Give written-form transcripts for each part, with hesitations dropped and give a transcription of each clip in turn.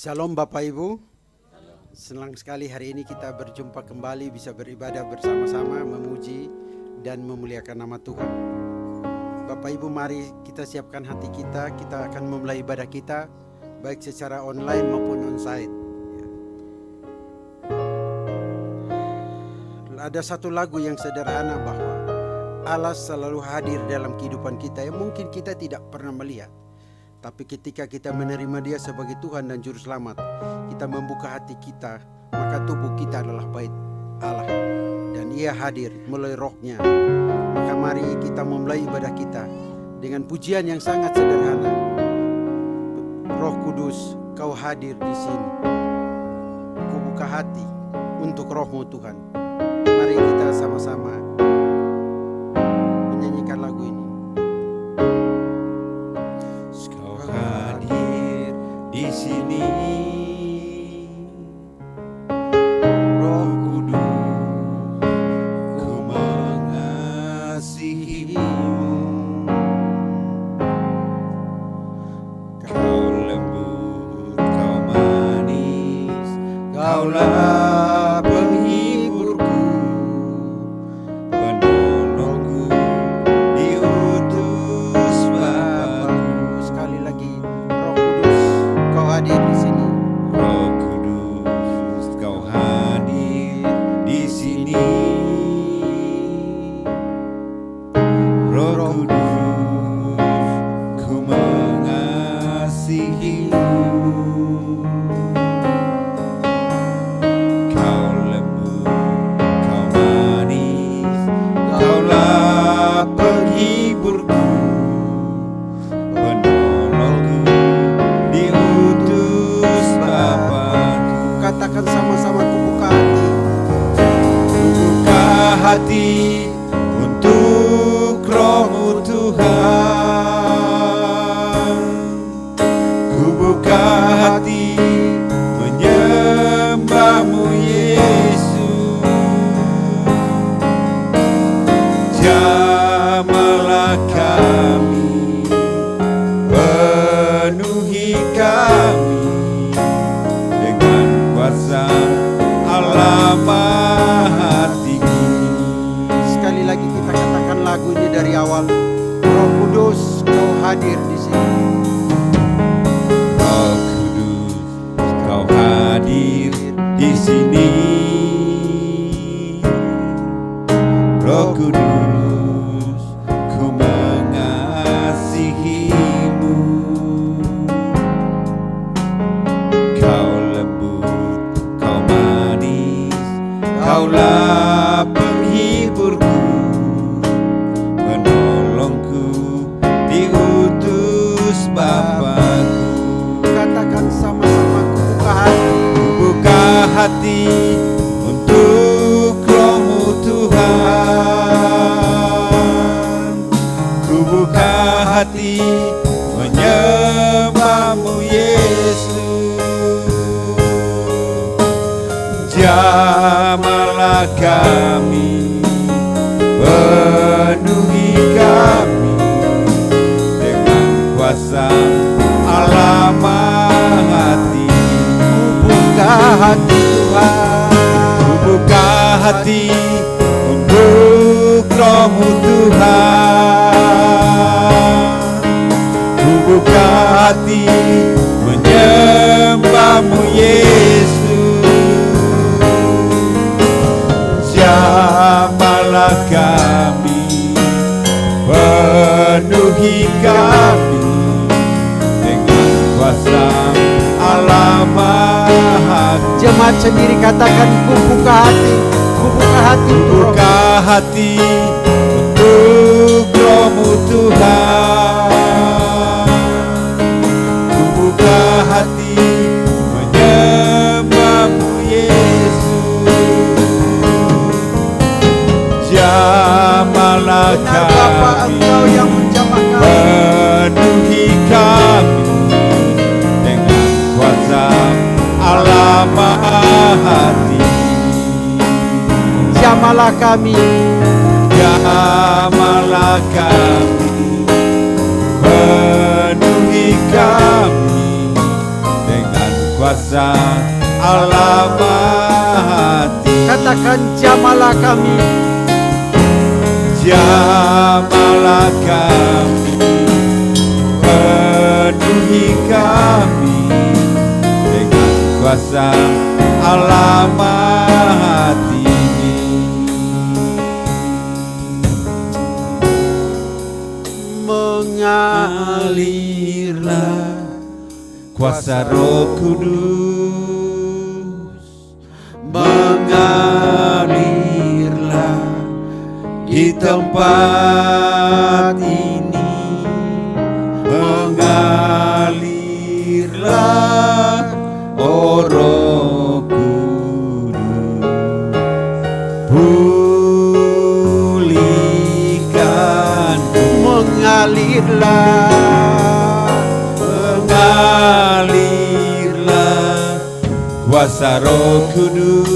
Shalom Bapak Ibu. Senang sekali hari ini kita berjumpa kembali, bisa beribadah bersama-sama, memuji dan memuliakan nama Tuhan. Bapak Ibu, mari kita siapkan hati kita. Kita akan memulai ibadah kita baik secara online maupun onsite. Ada satu lagu yang sederhana bahwa Allah selalu hadir dalam kehidupan kita yang mungkin kita tidak pernah melihat. Tapi ketika kita menerima Dia sebagai Tuhan dan Juru Selamat, kita membuka hati kita, maka tubuh kita adalah bait Allah. Dan Ia hadir melalui Roh-Nya. Maka mari kita memulai ibadah kita dengan pujian yang sangat sederhana. Roh Kudus, Kau hadir di sini. Ku buka hati untuk Roh-Mu Tuhan. Mari kita sama-sama menyanyikan lagu ini. Di sini, Roh Kudus, Ku mengasihi-Mu. Kau lembut, Kau manis, Kaulah penghiburku, penolongku, diutus Bapa-Ku. Sekali lagi, Roh Kudus, Kau hadir di sini. Roh Kudus, Kau hadir di sini. Roh Kudus, Ku mengasihi-Mu. Kau lembut, Kau manis, Kaulah penghiburku, penolongku, diutus Bapa-Ku. Katakan sama-sama, ku buka hati. Ku buka hati untuk Roh-Mu Tuhan. Ku buka hati menyembah-Mu Yesus. Jamahlah kami, penuhi kami dengan kuasa Allah Maha Tinggi. Sekali lagi kita katakan lagu ini dari awal. Roh Kudus, Kau hadir di sini. Roh Kudus, Kau hadir di sini. Roh Kudus, Ku mengasihi-Mu. Kau lembut, Kau manis, Kaulah penghiburku, penolongku, diutus Bapa-Ku. Katakan sama-sama, ku buka hati. Ku buka hati untuk Roh-Mu Tuhan. Ku buka hati menyembah-Mu Yesus. Jamahlah kami, penuhi kami dengan kuasa Allah Maha Tinggi. Buka hati Tuhan. Ku buka hati untuk Roh-Mu Tuhan. Ku buka hati menyembah-Mu Yesus. Jamahlah kami, penuhi kami dengan kuasa Allah Maha Tinggi. Jemaat sendiri katakan, ku buka hati. Ku buka hati untuk Roh. Buka hati untuk Roh-Mu Tuhan. Ku buka hati menyembah-Mu Yesus. Jamahlah Bapa, kami, Engkau yang menjamah kami. penuhi kami dengan kuasa Allah Maha Tinggi. Jamahlah kami. Jamahlah kami, penuhi kami dengan kuasa kuasa Allah Maha Hati. Katakan jamalah kami, jamalah kami, penuhi kami dengan kuasa Allah Maha Tinggi. Mengalirlah kuasa Roh Kudus, mengalirlah di tempat ini, mengalirlah oh Roh Kudus, pulihkan, mengalirlah, mengalirlah kuasa Roh Kudus.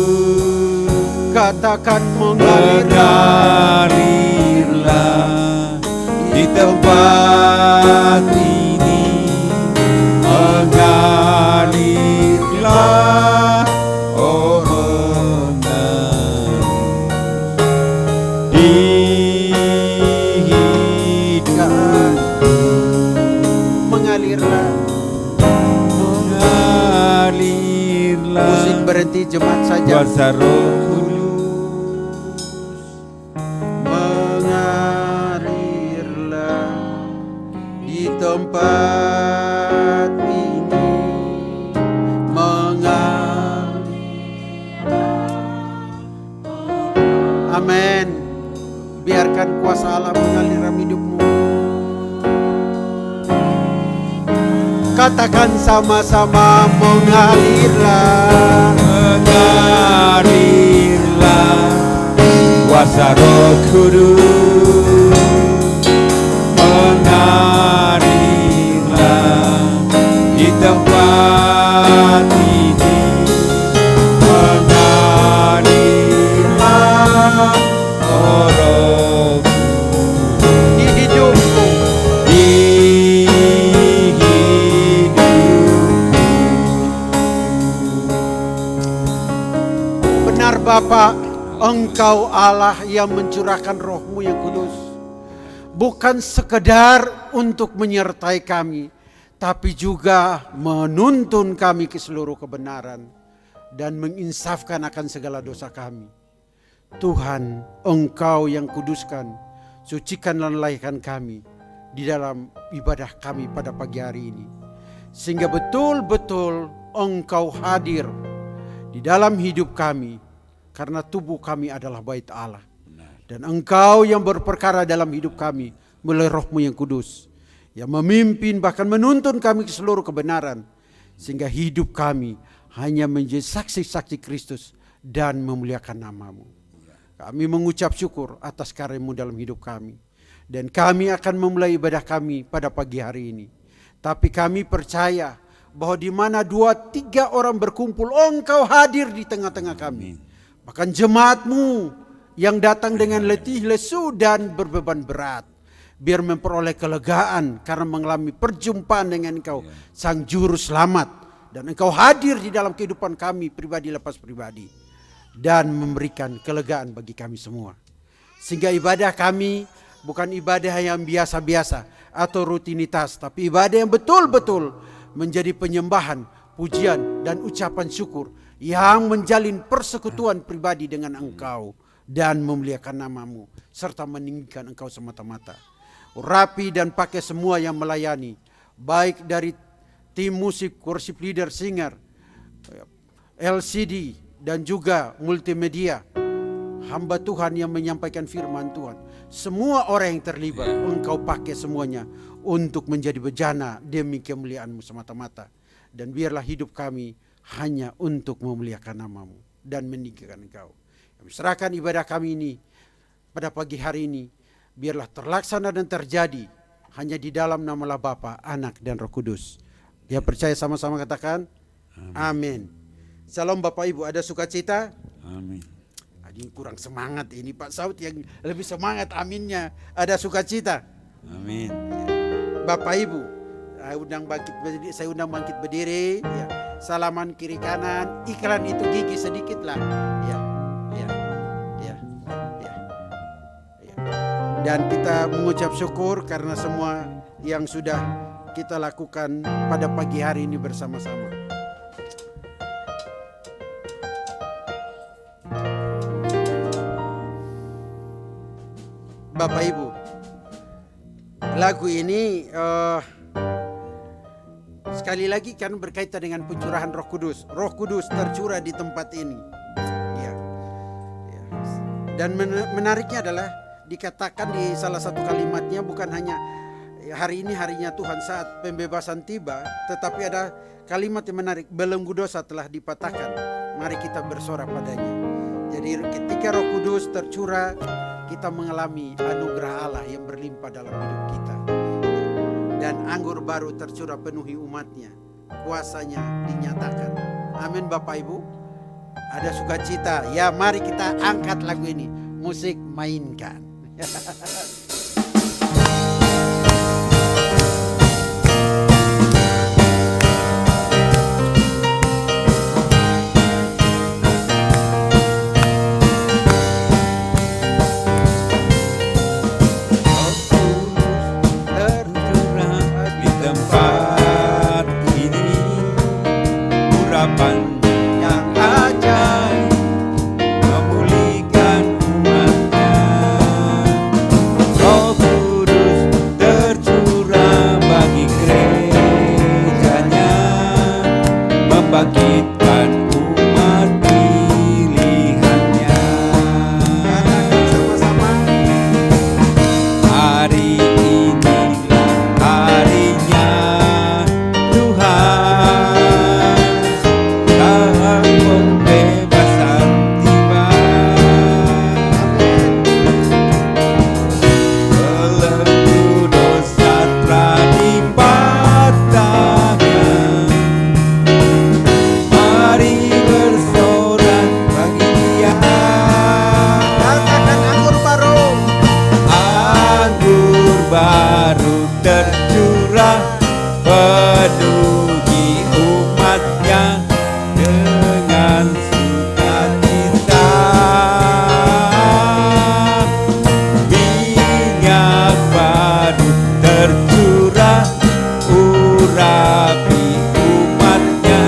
katakan mengalirlah, Mengalirlah di tempat ini, mengalirlah oh mengalir di hidupku, mengalirlah. mengalirlah Musik berhenti, jemaat saja. kuasa Roh Kudus. Mengalirlah di tempat ini, amin. Biarkan kuasa Allah mengalir dalam hidupmu. Katakan sama-sama, mengalirlah, Mengalirlah kuasa Roh Kudus, mengalirlah di tempat ini, mengalirlah oh Roh di hidupmu. di hidupku. Benar Bapa, Engkau Allah yang mencurahkan Roh-Mu yang kudus, bukan sekedar untuk menyertai kami, tapi juga menuntun kami ke seluruh kebenaran dan menginsafkan akan segala dosa kami. Tuhan, Engkau yang kuduskan, sucikan dan layakkan kami di dalam ibadah kami pada pagi hari ini, sehingga betul-betul Engkau hadir di dalam hidup kami, karena tubuh kami adalah bait Allah. Dan Engkau yang berperkara dalam hidup kami melalui Roh-Mu yang kudus, yang memimpin bahkan menuntun kami ke seluruh kebenaran, sehingga hidup kami hanya menjadi saksi-saksi Kristus dan memuliakan nama-Mu. Kami mengucap syukur atas karya-Mu dalam hidup kami. Dan kami akan memulai ibadah kami pada pagi hari ini. Tapi kami percaya bahwa di mana 2-3 orang berkumpul, Engkau hadir di tengah-tengah kami. Bahkan jemaat-Mu yang datang dengan letih, lesu dan berbeban berat, biar memperoleh kelegaan karena mengalami perjumpaan dengan Engkau, Sang Juru Selamat. Dan Engkau hadir di dalam kehidupan kami pribadi lepas pribadi, dan memberikan kelegaan bagi kami semua. Sehingga ibadah kami bukan ibadah yang biasa-biasa atau rutinitas, tapi ibadah yang betul-betul menjadi penyembahan, pujian dan ucapan syukur yang menjalin persekutuan pribadi dengan Engkau dan memuliakan nama-Mu serta meninggikan Engkau semata-mata. Urapi dan pakai semua yang melayani, baik dari tim musik, worship leader, singer, LCD dan juga multimedia, hamba Tuhan yang menyampaikan firman Tuhan. Semua orang yang terlibat, Engkau pakai semuanya untuk menjadi bejana demi kemuliaan-Mu semata-mata. Dan biarlah hidup kami hanya untuk memuliakan nama-Mu dan meninggikan Engkau. Kami serahkan ibadah kami ini pada pagi hari ini, biarlah terlaksana dan terjadi hanya di dalam nama Bapa, Anak dan Roh Kudus. Dia percaya, sama-sama katakan amin. Salam Bapak Ibu, ada sukacita? Amin. Ini kurang semangat ini Pak Saud, yang lebih semangat aminnya. Ada sukacita? Amin. Bapak Ibu, saya undang bangkit berdiri, ya. salaman kiri kanan, iklan itu gigi sedikit lah. Ya, ya, ya, ya, ya. Dan kita mengucap syukur karena semua yang sudah kita lakukan pada pagi hari ini bersama-sama. Bapak Ibu, lagu ini sekali lagi kan berkaitan dengan pencurahan Roh Kudus. Roh Kudus tercurah di tempat ini. Ya. Ya. Dan menariknya adalah dikatakan di salah satu kalimatnya bukan hanya hari ini harinya Tuhan saat pembebasan tiba, tetapi ada kalimat yang menarik, belenggu dosa telah dipatahkan, mari kita bersorak padanya. Jadi ketika Roh Kudus tercurah, kita mengalami anugerah Allah yang berlimpah dalam hidup kita. Dan anggur baru tercurah penuhi umatnya, kuasanya dinyatakan. Amin Bapak Ibu. Ada sukacita. Ya, mari kita angkat lagu ini. Musik mainkan. Yang ajaib memulihkan umatnya. Roh Kudus tercurah bagi gerejanya, membangkitkan umat pilihannya. Sama-sama. Hari inilah harinya Tuhan, pembebasan tiba. Belenggu dosa telah dipatahkan, mari bersorak bagi Dia. Katakan anggur baru. Anggur baru tercurah penuhi umatnya dengan sukacita. Minyak baru tercurah urapi umatnya,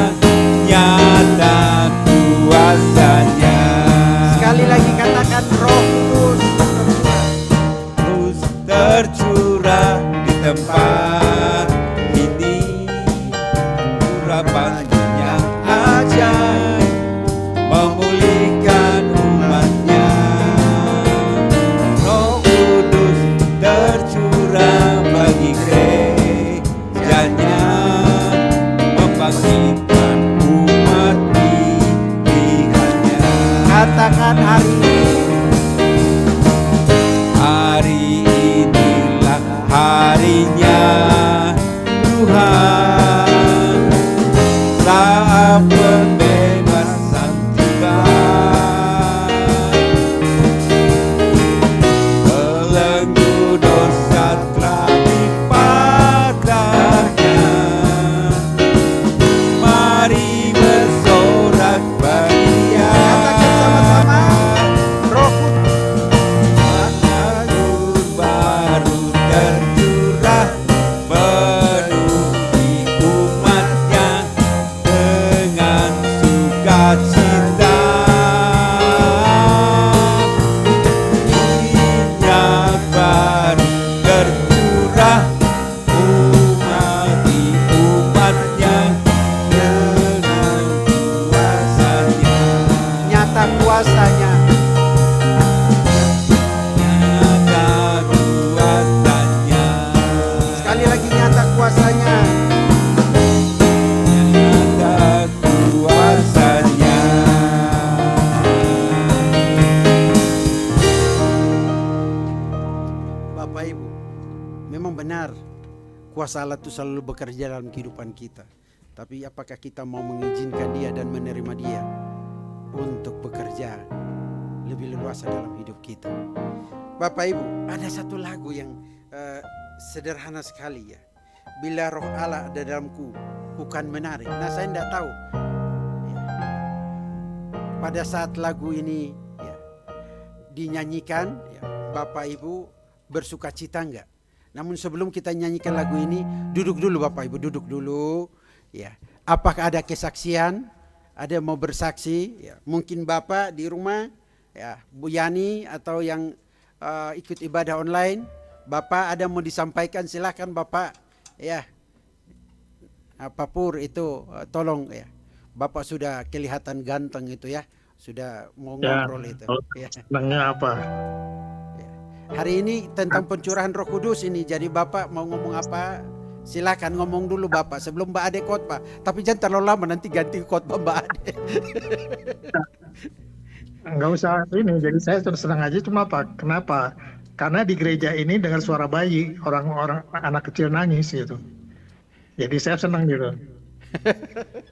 nyata kuasanya. Sekali lagi katakan Roh Kudus tercurah. Terus tercurah di tempat ini, urapan yang ajaib memulihkan umatnya. Roh Kudus tercurah bagi gerejanya, membangkitkan umat pilihannya. Katakan hari ini. Hari inilah harinya Tuhan, saat pembebasan tiba. Belenggu dosa telah dipatahkan, mari bersorak bagi Dia. Katakan sama-sama. Roh Kudus. Anggur baru tercurah penuhi umatnya dengan sukacita. Minyak baru tercurah umati umatnya dengan kuasanya. Nyata kuasanya. Nyata kuasanya. Sekali lagi nyata kuasanya. Nyata kuasanya. Bapak Ibu, memang benar kuasa Allah itu selalu bekerja dalam kehidupan kita. Tapi apakah kita mau mengizinkan Dia dan menerima Dia untuk bekerja lebih leluasa dalam hidup kita? Bapak Ibu, ada satu lagu yang sederhana sekali ya. Bila roh Allah ada dalamku, bukan menari. Nah, saya tidak tahu ya, pada saat lagu ini ya, dinyanyikan ya, Bapak Ibu bersuka cita enggak? Namun sebelum kita nyanyikan lagu ini, duduk dulu Bapak Ibu, duduk dulu ya. Apakah ada kesaksian? Ada yang mau bersaksi ya. Mungkin Bapak di rumah ya, Bu Yani atau yang ikut ibadah online, Bapak ada mau disampaikan, silakan Bapak ya. Pak Pur itu tolong ya. Bapak sudah kelihatan ganteng itu ya. Sudah mau ngobrol itu. Ya. Senangnya apa? Ya. Hari ini tentang pencurahan Roh Kudus ini. Jadi Bapak mau ngomong apa? Silakan ngomong dulu Bapak sebelum Mbak Ade khotbah. Tapi jangan terlalu lama, nanti ganti khotbah Mbak Ade. Enggak usah ini. Jadi saya terus senang aja. Cuma apa? Kenapa? Karena di gereja ini dengan suara bayi, orang-orang anak kecil nangis gitu. Jadi saya senang gitu.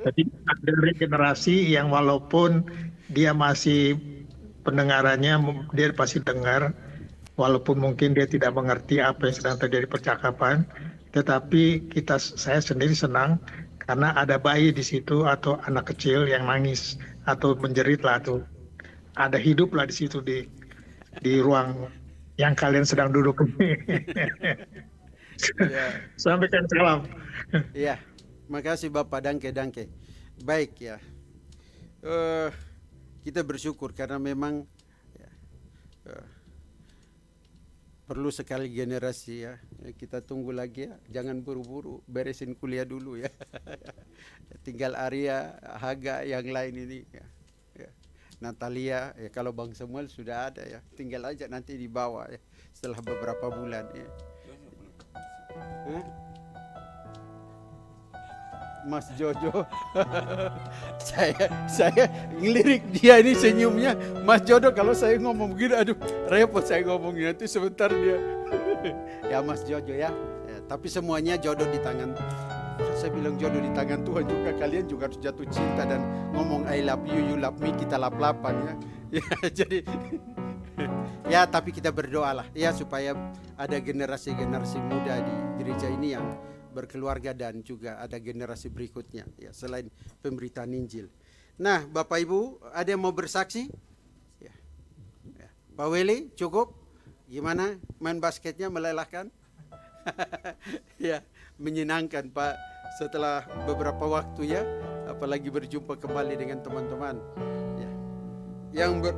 Jadi ada regenerasi yang walaupun dia masih pendengarannya, dia pasti dengar, walaupun mungkin dia tidak mengerti apa yang sedang terjadi percakapan, tetapi saya sendiri senang karena ada bayi di situ atau anak kecil yang nangis atau menjerit lah tuh, ada hidup lah di situ di ruang yang kalian sedang duduk ini. Ya. Sampaikan salam. Ya, makasih Bapak, danke. Baik ya, kita bersyukur karena memang ya, perlu sekali generasi ya. Kita tunggu lagi ya, jangan buru-buru, beresin kuliah dulu ya. Tinggal Arya, Haga, yang lain ini ya. Natalia ya, kalau Bang Samuel sudah ada ya, tinggal aja nanti dibawa ya setelah beberapa bulan ya. Mas Jojo. saya ngelirik dia ini senyumnya. Mas Jojo kalau saya ngomong begini, aduh repot saya ngomongin, nanti sebentar dia. Ya Mas Jojo ya. Tapi semuanya jodoh di tangan. Saya bilang jodoh di tangan Tuhan juga. Kalian juga harus jatuh cinta dan ngomong I love you, you love me, kita lap-lapan ya. Ya jadi ya, tapi kita berdoa lah ya supaya ada generasi-generasi muda di gereja ini yang berkeluarga dan juga ada generasi berikutnya ya, selain pemberitaan Injil. Nah, Bapak Ibu, ada yang mau bersaksi? Ya. Pak Weli, cukup? Gimana main basketnya, melelahkan? Ya, menyenangkan Pak setelah beberapa waktu ya, apalagi berjumpa kembali dengan teman-teman ya. Yang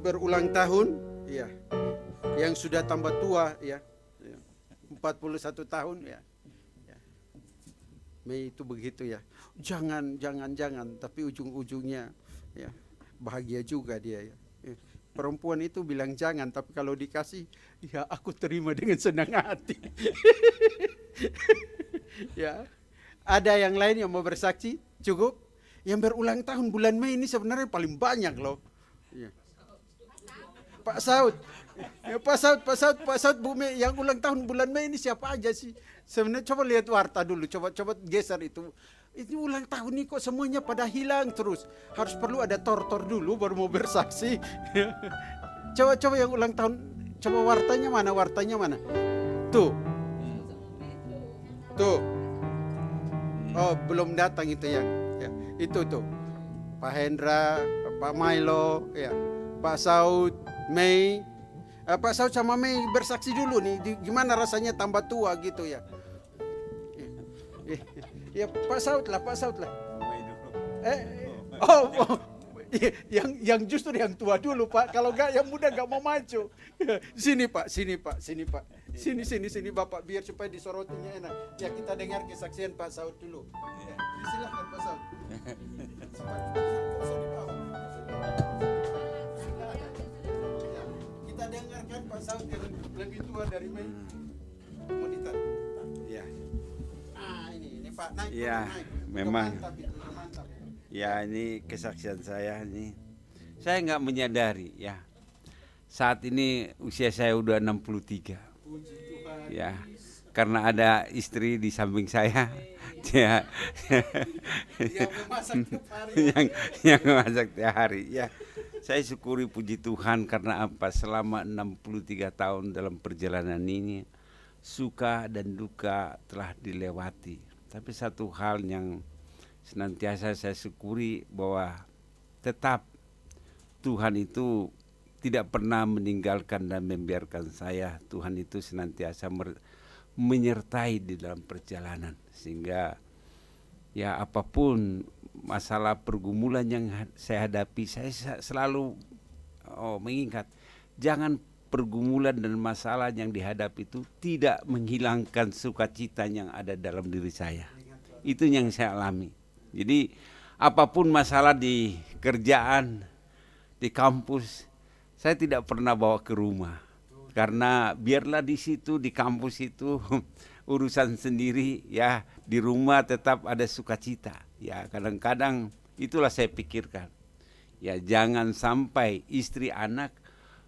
berulang tahun ya, yang sudah tambah tua ya, 41 tahun ya. Mei itu begitu ya. Jangan, tapi ujung-ujungnya ya bahagia juga dia ya. Perempuan itu bilang jangan, tapi kalau dikasih ya aku terima dengan senang hati. Ya. Ada yang lain yang mau bersaksi? Cukup? Yang berulang tahun bulan Mei ini sebenarnya paling banyak loh. Ya. Pak Saud. Ya, Pak Saud Bu Mei yang ulang tahun bulan Mei ini siapa aja sih? Sebenarnya coba lihat warta dulu, coba geser itu. Ini ulang tahun ini kok semuanya pada hilang terus. Harus perlu ada tortor dulu baru mau bersaksi. Coba yang ulang tahun, coba wartanya mana? Tuh. Oh, belum datang itu yang. Ya, itu tuh. Pak Hendra, Pak Milo, ya. Pak Saud, Mei. Pak Saud sama Mei bersaksi dulu nih, gimana rasanya tambah tua gitu ya. Ya Pak Saud lah. Yang justru yang tua dulu Pak, kalau enggak yang muda enggak mau maju. Sini Pak. Sini Bapak biar supaya disorotinya enak. Ya kita dengar kesaksian Pak Saud dulu. Ya, silakan Pak Saud. Kita dengarkan Pak Saud yang lebih tua dari Mei. Monitor. Ya. Ini Pak naik. Ya, naik. memang. Mantap. Ya, ini kesaksian saya ini. Saya nggak menyadari ya. Saat ini usia saya udah 63. Ya, karena ada istri di samping saya. Ya. Yang memasak tiap hari. yang memasak tiap hari. Ya. Saya syukuri puji Tuhan karena apa? Selama 63 tahun dalam perjalanan ini suka dan duka telah dilewati. Tapi satu hal yang senantiasa saya syukuri bahwa tetap Tuhan itu tidak pernah meninggalkan dan membiarkan saya. Tuhan itu senantiasa menyertai di dalam perjalanan, sehingga ya apapun masalah pergumulan yang saya hadapi, saya selalu mengingat, jangan pergumulan dan masalah yang dihadapi itu tidak menghilangkan sukacita yang ada dalam diri saya. Itu yang saya alami. Jadi apapun masalah di kerjaan, di kampus, saya tidak pernah bawa ke rumah. Karena biarlah di situ, di kampus itu urusan sendiri, ya di rumah tetap ada sukacita. Ya kadang-kadang itulah saya pikirkan. Ya jangan sampai istri anak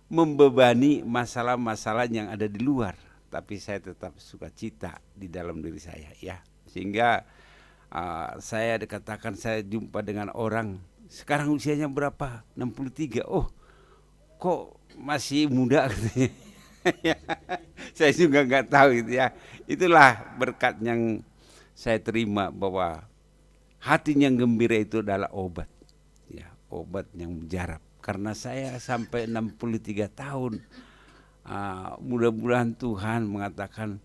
membebani masalah-masalah yang ada di luar, tapi saya tetap sukacita di dalam diri saya, ya. Sehingga saya dikatakan, saya jumpa dengan orang sekarang usianya berapa, 63, oh kok masih muda katanya. Saya juga nggak tahu itu, ya. Itulah berkat yang saya terima, bahwa hati yang gembira itu adalah obat, ya, obat yang mujarab. Karena saya sampai 63 tahun, mudah-mudahan Tuhan mengatakan,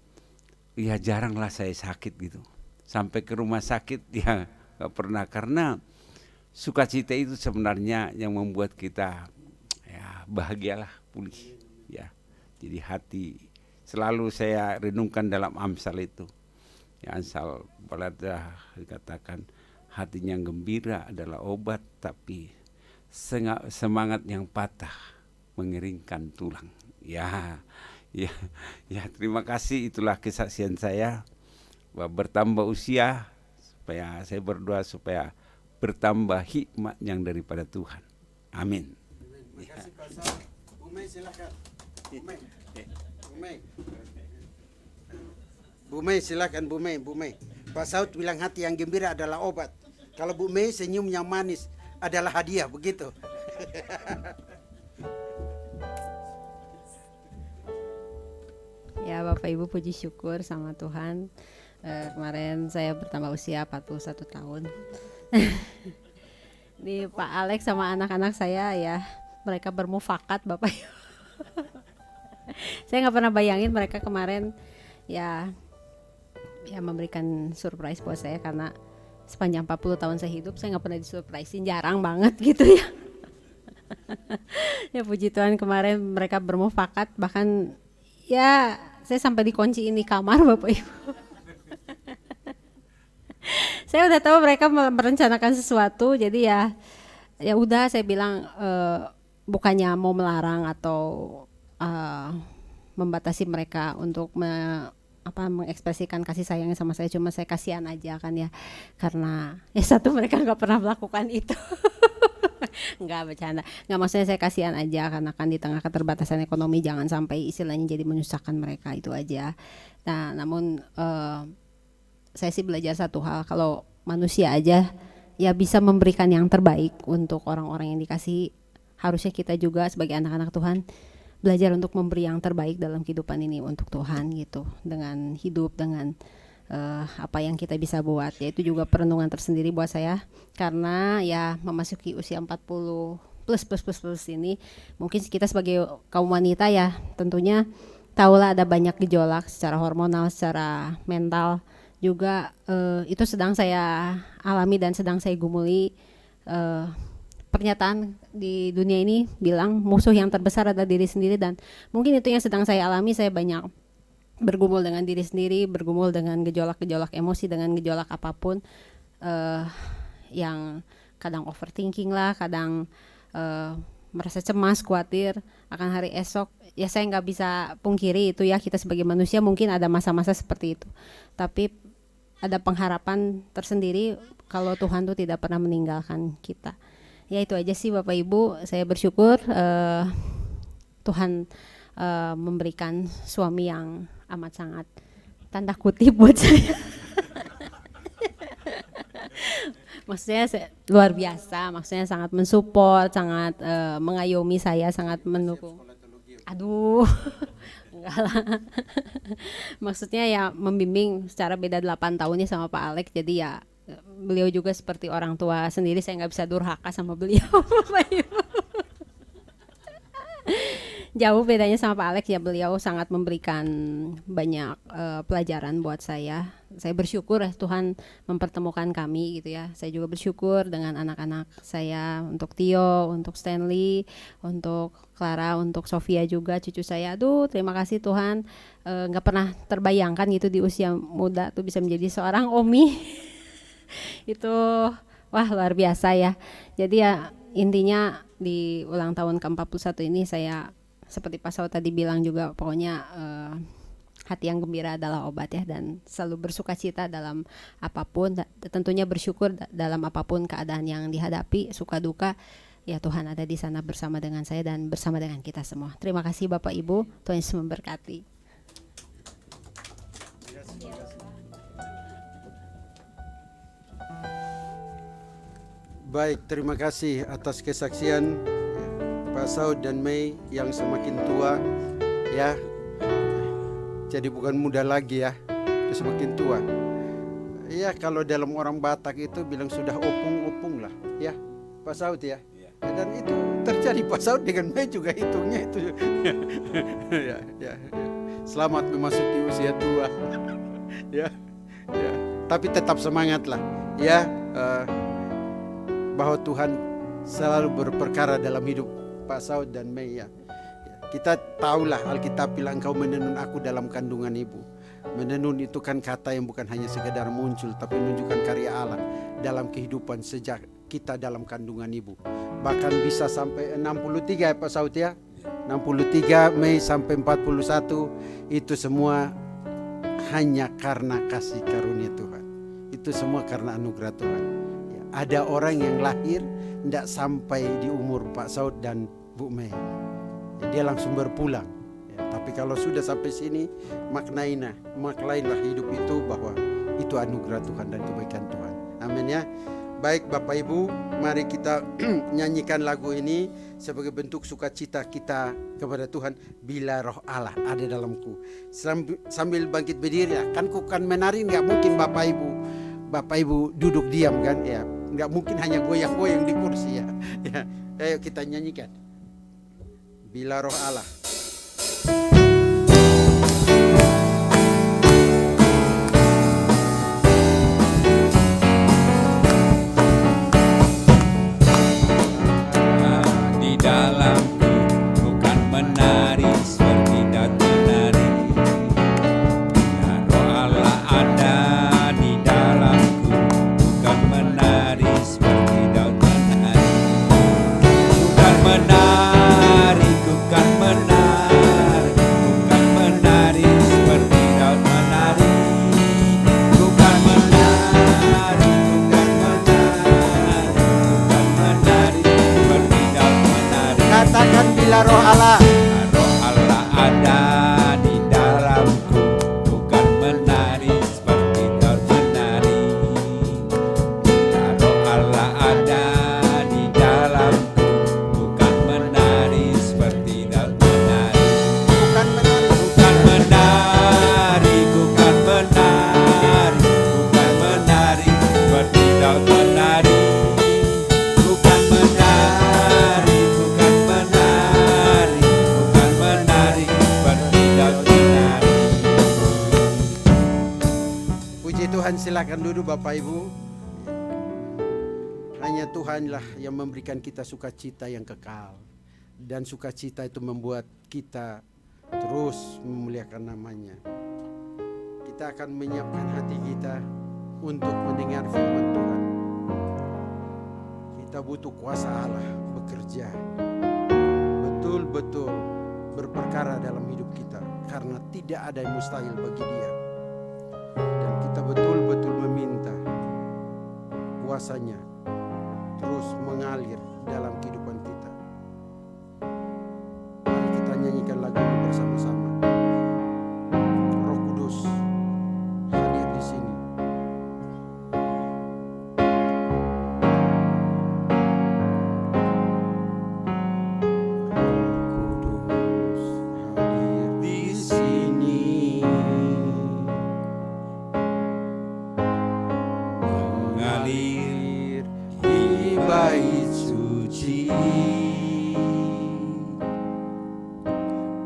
ya jaranglah saya sakit gitu. Sampai ke rumah sakit ya gak pernah, karena sukacita itu sebenarnya yang membuat kita ya bahagialah, pulih, ya. Jadi hati selalu saya renungkan dalam Amsal itu. Ya, Amsal pada dikatakan hatinya yang gembira adalah obat, tapi semangat yang patah mengeringkan tulang. Ya, terima kasih. Itulah kesaksian saya, bahwa bertambah usia, supaya saya berdoa supaya bertambah hikmat yang daripada Tuhan. Amin. Terima kasih Pak Saud. Bu Mei silakan. Bu Mei silakan, Bu Mei. Pak Saud bilang hati yang gembira adalah obat. Kalau Bu Mei senyum yang manis adalah hadiah, begitu. Ya Bapak Ibu, puji syukur sama Tuhan. Kemarin saya bertambah usia 41 tahun. Di Pak Alex sama anak-anak saya, ya mereka bermufakat Bapak Ibu. Saya nggak pernah bayangin mereka kemarin ya memberikan surprise buat saya, karena sepanjang 40 tahun saya hidup saya nggak pernah disurprisein, jarang banget gitu ya. Ya puji Tuhan, kemarin mereka bermufakat, bahkan ya saya sampai dikunciin di kamar Bapak Ibu. Saya udah tahu mereka merencanakan sesuatu, jadi ya udah saya bilang, bukannya mau melarang atau membatasi mereka untuk mengekspresikan kasih sayangnya sama saya, cuma saya kasihan aja kan ya, karena ya satu mereka nggak pernah melakukan itu. Nggak, bercanda, nggak, maksudnya saya kasihan aja karena kan di tengah keterbatasan ekonomi jangan sampai istilahnya jadi menyusahkan mereka, itu aja. Nah namun saya sih belajar satu hal, kalau manusia aja ya bisa memberikan yang terbaik untuk orang-orang yang dikasihi, harusnya kita juga sebagai anak-anak Tuhan belajar untuk memberi yang terbaik dalam kehidupan ini untuk Tuhan gitu, dengan hidup, dengan apa yang kita bisa buat. Ya itu juga perenungan tersendiri buat saya, karena ya memasuki usia 40 plus ini, mungkin kita sebagai kaum wanita ya tentunya tahulah ada banyak gejolak secara hormonal, secara mental juga, itu sedang saya alami dan sedang saya gumuli. Pernyataan di dunia ini bilang musuh yang terbesar adalah diri sendiri, dan mungkin itu yang sedang saya alami. Saya banyak bergumul dengan diri sendiri, bergumul dengan gejolak-gejolak emosi, dengan gejolak apapun, yang kadang overthinking lah, kadang merasa cemas, khawatir akan hari esok. Ya saya nggak bisa pungkiri itu ya, kita sebagai manusia mungkin ada masa-masa seperti itu, tapi ada pengharapan tersendiri kalau Tuhan tuh tidak pernah meninggalkan kita. Ya itu aja sih Bapak Ibu, saya bersyukur Tuhan memberikan suami yang amat sangat tanda kutip buat saya. Maksudnya luar biasa, maksudnya sangat mensupport, sangat mengayomi saya, sangat mendukung. Aduh, Enggak lah. Maksudnya ya membimbing secara beda 8 tahunnya sama Pak Alex, jadi ya beliau juga seperti orang tua sendiri, saya nggak bisa durhaka sama beliau. Bapak Ibu. Jauh bedanya sama Pak Alex ya, beliau sangat memberikan banyak pelajaran buat saya. Saya bersyukur ya Tuhan mempertemukan kami gitu ya. Saya juga bersyukur dengan anak-anak saya, untuk Tio, untuk Stanley, untuk Clara, untuk Sofia juga cucu saya. Aduh, terima kasih Tuhan, nggak pernah terbayangkan gitu di usia muda tuh bisa menjadi seorang Omi. Itu wah luar biasa ya. Jadi ya intinya di ulang tahun ke-41 ini saya seperti Pak Saud tadi bilang juga, pokoknya hati yang gembira adalah obat ya, dan selalu bersuka cita dalam apapun, tentunya bersyukur dalam apapun keadaan yang dihadapi, suka duka, ya Tuhan ada di sana bersama dengan saya dan bersama dengan kita semua. Terima kasih Bapak Ibu, Tuhan Yesus memberkati. Baik, terima kasih atas kesaksian Pak Saud dan Mei yang semakin tua ya. Jadi bukan muda lagi ya, itu semakin tua. Ya kalau dalam orang Batak itu bilang sudah opung-opung lah ya, Pak Saud ya. Dan itu terjadi Pak Saud dengan Mei juga hitungnya itu. ya. Selamat memasuki usia tua. ya. Tapi tetap semangat lah ya. Bahwa Tuhan selalu berperkara dalam hidup Pak Saud dan Mei ya. Kita tahulah Alkitab bilang engkau menenun aku dalam kandungan ibu. Menenun itu kan kata yang bukan hanya sekedar muncul, tapi menunjukkan karya Allah dalam kehidupan sejak kita dalam kandungan ibu. Bahkan bisa sampai 63 ya Pak Saud ya. 63 Mei sampai 41 itu semua hanya karena kasih karunia Tuhan. Itu semua karena anugerah Tuhan. Ya, ada orang yang lahir tidak sampai di umur Pak Saud dan Bu Mei. Dia langsung berpulang ya, tapi kalau sudah sampai sini maknailah hidup itu bahwa itu anugerah Tuhan dan kebaikan Tuhan. Amin ya. Baik Bapak Ibu, mari kita nyanyikan lagu ini sebagai bentuk sukacita kita kepada Tuhan. Bila roh Allah ada dalamku. Sambil bangkit berdiri ya. Kan menari, nggak mungkin Bapak Ibu duduk diam kan ya. Nggak mungkin hanya goyang-goyang di kursi ya. Ayo kita nyanyikan Bila roh Allah. Di dalamku bukan menari seperti Daud menari. Dan roh Allah ada di dalamku bukan menari seperti Daud menari. Bukan menari, bukan menari, bukan menari seperti Daud menari. Bukan menari, bukan menari, bukan menari seperti Daud menari. Katakan bila roh Allah. Roh Allah ada di dalamku, bukan menari seperti Daud menari. Roh Allah ada di dalamku, bukan menari seperti Daud menari. Bukan menari. Bukan menari, bukan menari, bukan menari seperti Daud menari. Bukan menari, bukan menari, bukan menari seperti Daud menari. Puji Tuhan, silakan duduk Bapak Ibu. Hanya Tuhanlah yang memberikan kita sukacita yang kekal. Dan sukacita itu membuat kita terus memuliakan namanya. Kita akan menyiapkan hati kita untuk mendengar firman Tuhan. Kita butuh kuasa Allah bekerja betul-betul berperkara dalam hidup kita, karena tidak ada yang mustahil bagi Dia. Dan kita betul-betul meminta kuasanya terus mengalir dalam kehidupan kita. Mari kita nyanyikan lagu ini bersama-sama. Roh Kudus hadir di sini. Roh Kudus hadir di sini. mengalir di bait suci.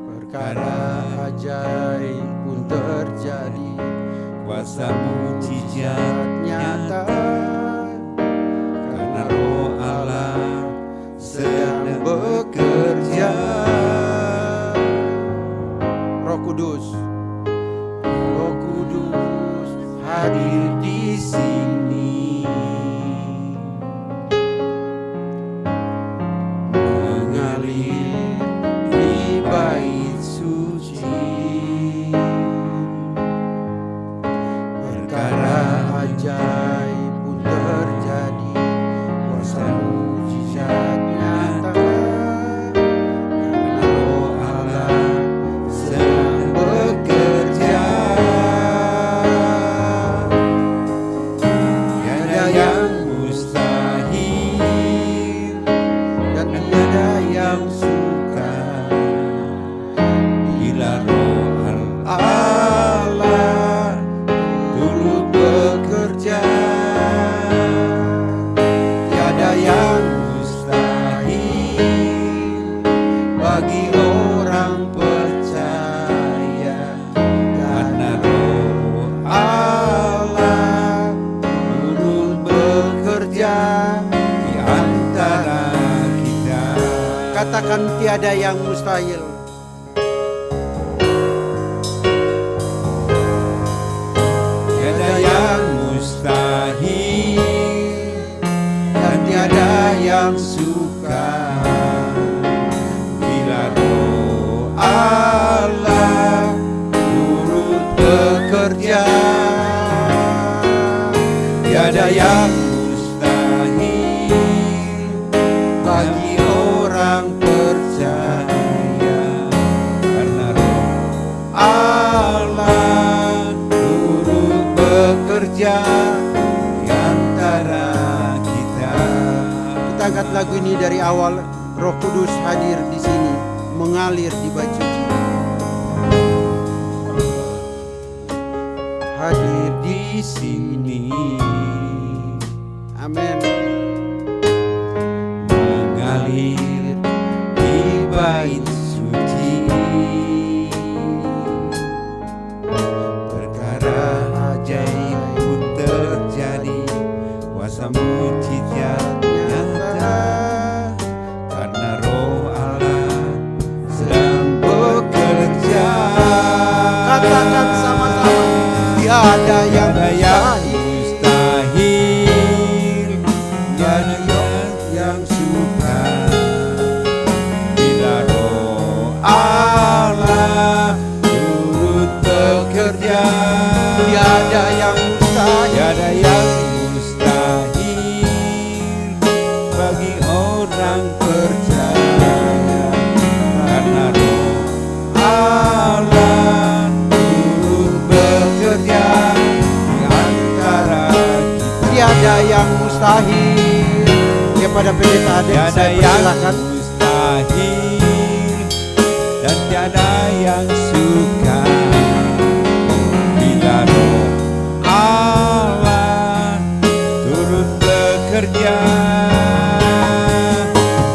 Perkara ajaib pun terjadi, Kuasa mujizat nyata karena Roh Allah sedang bekerja. Roh Kudus hadir di sini, mengalir di bait suci. Perkara ajaib pun terjadi, kuasa mujizat nyata karena Roh Allah sedang bekerja. Tiada yang mustahil Dan tiada yang sukar bila Roh Allah turut bekerja. Tiada yang mustahil bagi orang percaya, karena Roh Allah turut bekerja di antara kita. Katakan tiada yang mustahil. Tiada yang mustahil Dan tiada yang sukar bila Roh Allah turut bekerja. Tiada yang mustahil bagi orang percaya, karena Roh Allah turut bekerja di antara kita. Kita angkat lagu ini dari awal. Roh Kudus hadir di sini, mengalir di bait suci. Hadir di sini. Amin. Mengalir di bait suci. Perkara ajaib pun terjadi, kuasa mujizat nyata karena Roh Allah sedang bekerja. Katakan sama-sama, tiada yang mustahil, tiada yang sukar bila Roh Allah turut bekerja. Tiada yang mustahil, Tiada yang mustahil bagi orang percaya, karena Roh Allah turut bekerja di antara kita. tiada yang mustahil. Kepada pendeta Aden Tiada saya yang persilakan. mustahil dan tiada yang sukar bila Roh Allah turut bekerja.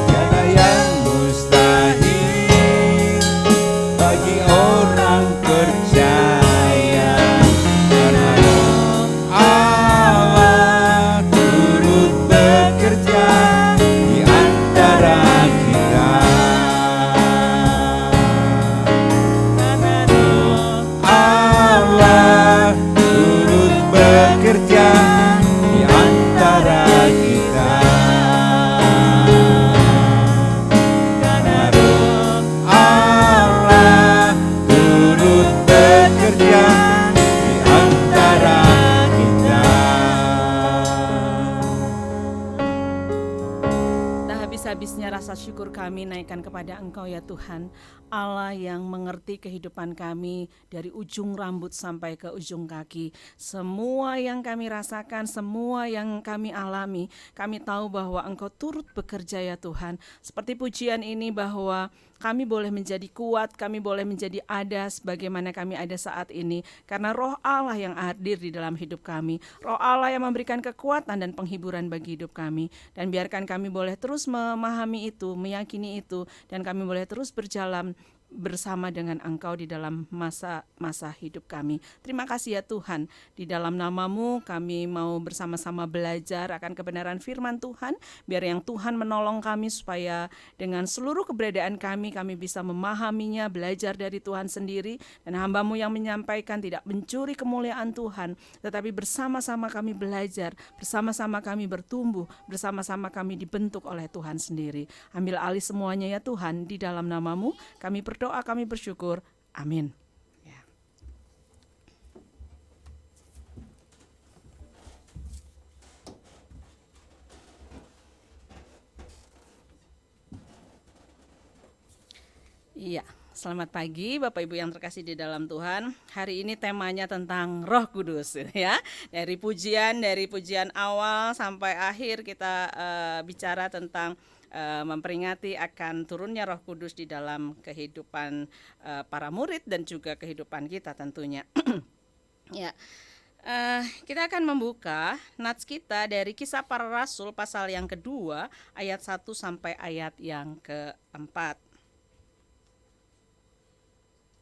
Tiada yang mustahil bagi orang percaya, karena Roh Allah turut bekerja di antara kita. Karena Roh Allah turut bekerja di antara kita. Karena Roh Allah turut bekerja di antara kita. Tak habis-habisnya rasa syukur kami naikkan kepada Engkau ya Tuhan, Allah yang mengerti kehidupan kami dari ujung rambut sampai ke ujung kaki. Semua yang kami rasakan, semua yang kami alami, kami tahu bahwa Engkau turut bekerja ya Tuhan. Seperti pujian ini bahwa kami boleh menjadi kuat, kami boleh menjadi ada sebagaimana kami ada saat ini. Karena roh Allah yang hadir di dalam hidup kami, roh Allah yang memberikan kekuatan dan penghiburan bagi hidup kami. Dan biarkan kami boleh terus memahami itu, meyakini itu, dan kami boleh terus berjalan bersama dengan Engkau di dalam masa-masa hidup kami. Terima kasih ya Tuhan, di dalam nama-Mu kami mau bersama-sama belajar akan kebenaran firman Tuhan. Biar yang Tuhan menolong kami supaya dengan seluruh keberadaan kami bisa memahaminya, belajar dari Tuhan sendiri. Dan hamba-Mu yang menyampaikan tidak mencuri kemuliaan Tuhan, tetapi bersama-sama kami belajar, bersama-sama kami bertumbuh, bersama-sama kami dibentuk oleh Tuhan sendiri. Ambil alih semuanya ya Tuhan, di dalam nama-Mu kami berdoa, kami bersyukur. Amin. Ya. Iya, selamat pagi Bapak Ibu yang terkasih di dalam Tuhan. Hari ini temanya tentang Roh Kudus ya. Dari pujian awal sampai akhir kita bicara tentang memperingati akan turunnya Roh Kudus di dalam kehidupan para murid dan juga kehidupan kita tentunya. Ya, kita akan membuka nats kita dari Kisah Para Rasul pasal yang kedua ayat 1 sampai ayat yang keempat.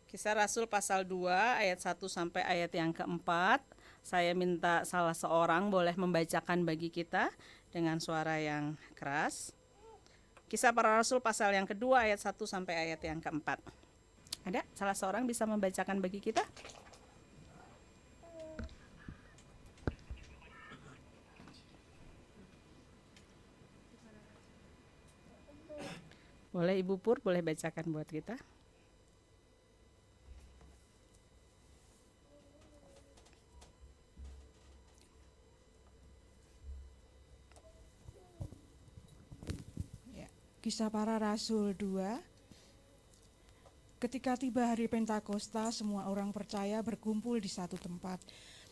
Kisah Rasul pasal 2 ayat 1 sampai ayat yang keempat. Saya minta salah seorang boleh membacakan bagi kita dengan suara yang keras. Kisah Para Rasul pasal yang kedua ayat 1 sampai ayat yang keempat. Ada salah seorang bisa membacakan bagi kita? Boleh Ibu Pur, boleh bacakan buat kita? Kisah Para Rasul 2. Ketika tiba hari Pentakosta, semua orang percaya berkumpul di satu tempat.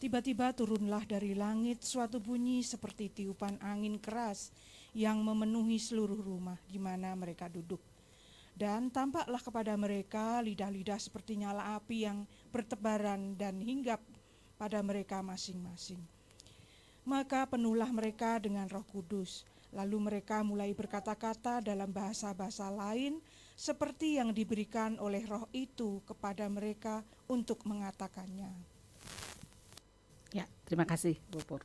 Tiba-tiba turunlah dari langit suatu bunyi seperti tiupan angin keras yang memenuhi seluruh rumah di mana mereka duduk. Dan tampaklah kepada mereka lidah-lidah seperti nyala api yang bertebaran dan hinggap pada mereka masing-masing. Maka penuhlah mereka dengan Roh Kudus. Lalu mereka mulai berkata-kata dalam bahasa-bahasa lain seperti yang diberikan oleh Roh itu kepada mereka untuk mengatakannya. Ya, terima kasih Bu Pur.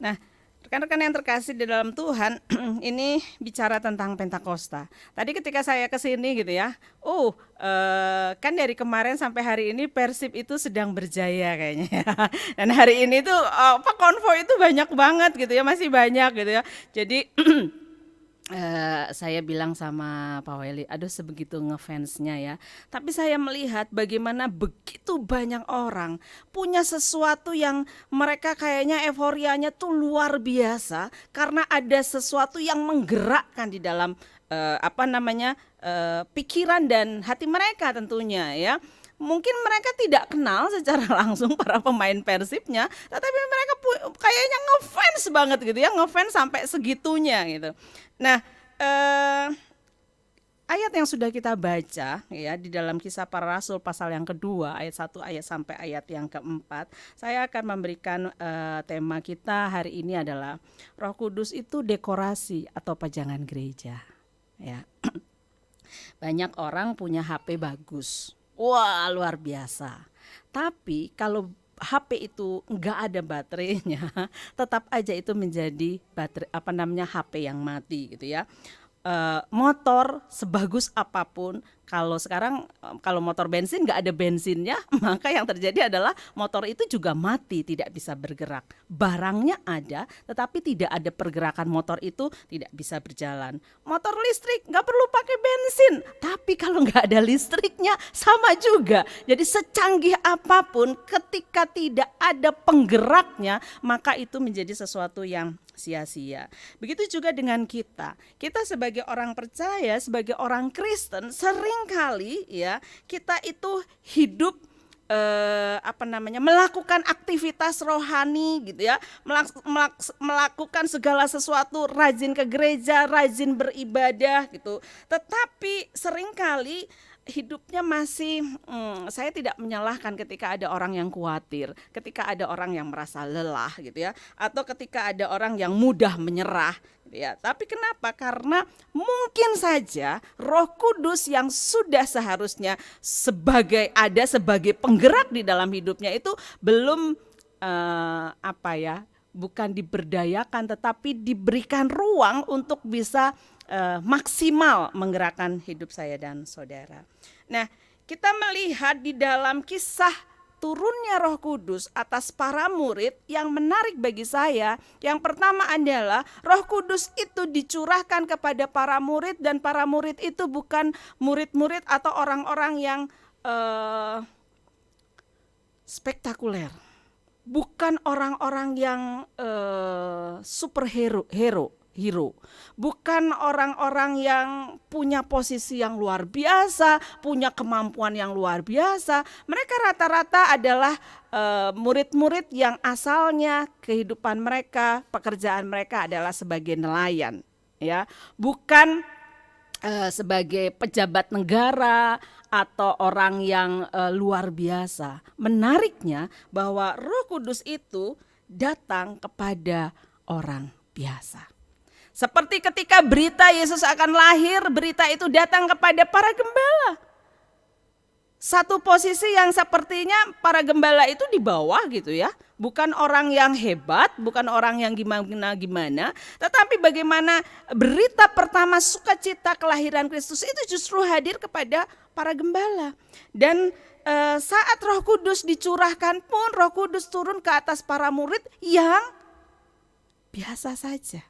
Nah, rekan-rekan yang terkasih di dalam Tuhan, ini bicara tentang Pentakosta. Tadi ketika saya ke sini gitu ya, kan dari kemarin sampai hari ini Persib itu sedang berjaya kayaknya ya. Dan hari ini tuh konvoi itu banyak banget gitu ya, masih banyak gitu ya. Jadi saya bilang sama Pak Weli, aduh sebegitu ngefansnya ya. Tapi saya melihat bagaimana begitu banyak orang punya sesuatu yang mereka kayaknya euforianya tuh luar biasa karena ada sesuatu yang menggerakkan di dalam pikiran dan hati mereka tentunya ya. Mungkin mereka tidak kenal secara langsung para pemain Persibnya, tetapi mereka kayaknya ngefans banget gitu ya, ngefans sampai segitunya gitu. Nah, ayat yang sudah kita baca ya di dalam Kisah Para Rasul pasal yang kedua ayat 1 ayat sampai ayat yang keempat, saya akan memberikan tema kita hari ini adalah Roh Kudus itu dekorasi atau pajangan gereja. Ya, banyak orang punya HP bagus. Wah, luar biasa. Tapi kalau HP itu enggak ada baterainya, tetap aja itu menjadi baterai HP yang mati gitu ya. Motor sebagus apapun, kalau sekarang kalau motor bensin nggak ada bensinnya, maka yang terjadi adalah motor itu juga mati, tidak bisa bergerak. Barangnya ada, tetapi tidak ada pergerakan, motor itu tidak bisa berjalan. Motor listrik nggak perlu pakai bensin, tapi kalau nggak ada listriknya sama juga. Jadi secanggih apapun, ketika tidak ada penggeraknya, maka itu menjadi sesuatu yang sia-sia. Begitu juga dengan kita. Kita sebagai orang percaya, sebagai orang Kristen, seringkali ya kita itu hidup melakukan aktivitas rohani gitu ya, melakukan segala sesuatu, rajin ke gereja, rajin beribadah gitu. Tetapi seringkali hidupnya masih, saya tidak menyalahkan ketika ada orang yang khawatir, ketika ada orang yang merasa lelah gitu ya, atau ketika ada orang yang mudah menyerah gitu ya. Tapi kenapa? Karena mungkin saja Roh Kudus yang sudah seharusnya sebagai penggerak di dalam hidupnya itu belum bukan diberdayakan, tetapi diberikan ruang untuk bisa maksimal menggerakkan hidup saya dan saudara. Nah, kita melihat di dalam kisah turunnya Roh Kudus atas para murid yang menarik bagi saya. Yang pertama adalah Roh Kudus itu dicurahkan kepada para murid, dan para murid itu bukan murid-murid atau orang-orang yang spektakuler. Bukan orang-orang yang superhero. Bukan orang-orang yang punya posisi yang luar biasa, punya kemampuan yang luar biasa. Mereka rata-rata adalah murid-murid yang asalnya kehidupan mereka, pekerjaan mereka adalah sebagai nelayan, ya, bukan sebagai pejabat negara atau orang yang luar biasa. Menariknya bahwa Roh Kudus itu datang kepada orang biasa. Seperti ketika berita Yesus akan lahir, berita itu datang kepada para gembala. Satu posisi yang sepertinya para gembala itu di bawah gitu ya. Bukan orang yang hebat, bukan orang yang gimana-gimana. Tetapi bagaimana berita pertama sukacita kelahiran Kristus itu justru hadir kepada para gembala. Dan saat Roh Kudus dicurahkan pun Roh Kudus turun ke atas para murid yang biasa saja.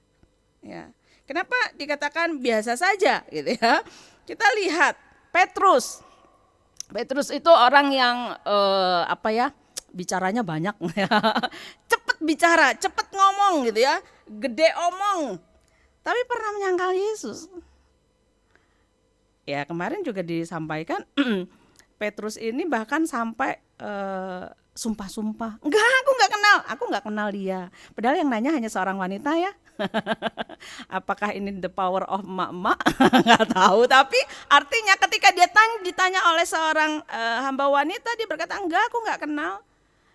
Ya. Kenapa dikatakan biasa saja gitu ya? Kita lihat Petrus. Petrus itu orang yang bicaranya banyak, cepet bicara, cepet ngomong gitu ya, gede omong. Tapi pernah menyangkal Yesus. Ya kemarin juga disampaikan Petrus ini bahkan sampai sumpah-sumpah. Enggak, aku nggak kenal dia. Padahal yang nanya hanya seorang wanita ya. Apakah ini the power of emak-emak? Nggak tahu. Tapi artinya ketika dia ditanya oleh seorang hamba wanita, dia berkata enggak, aku nggak kenal.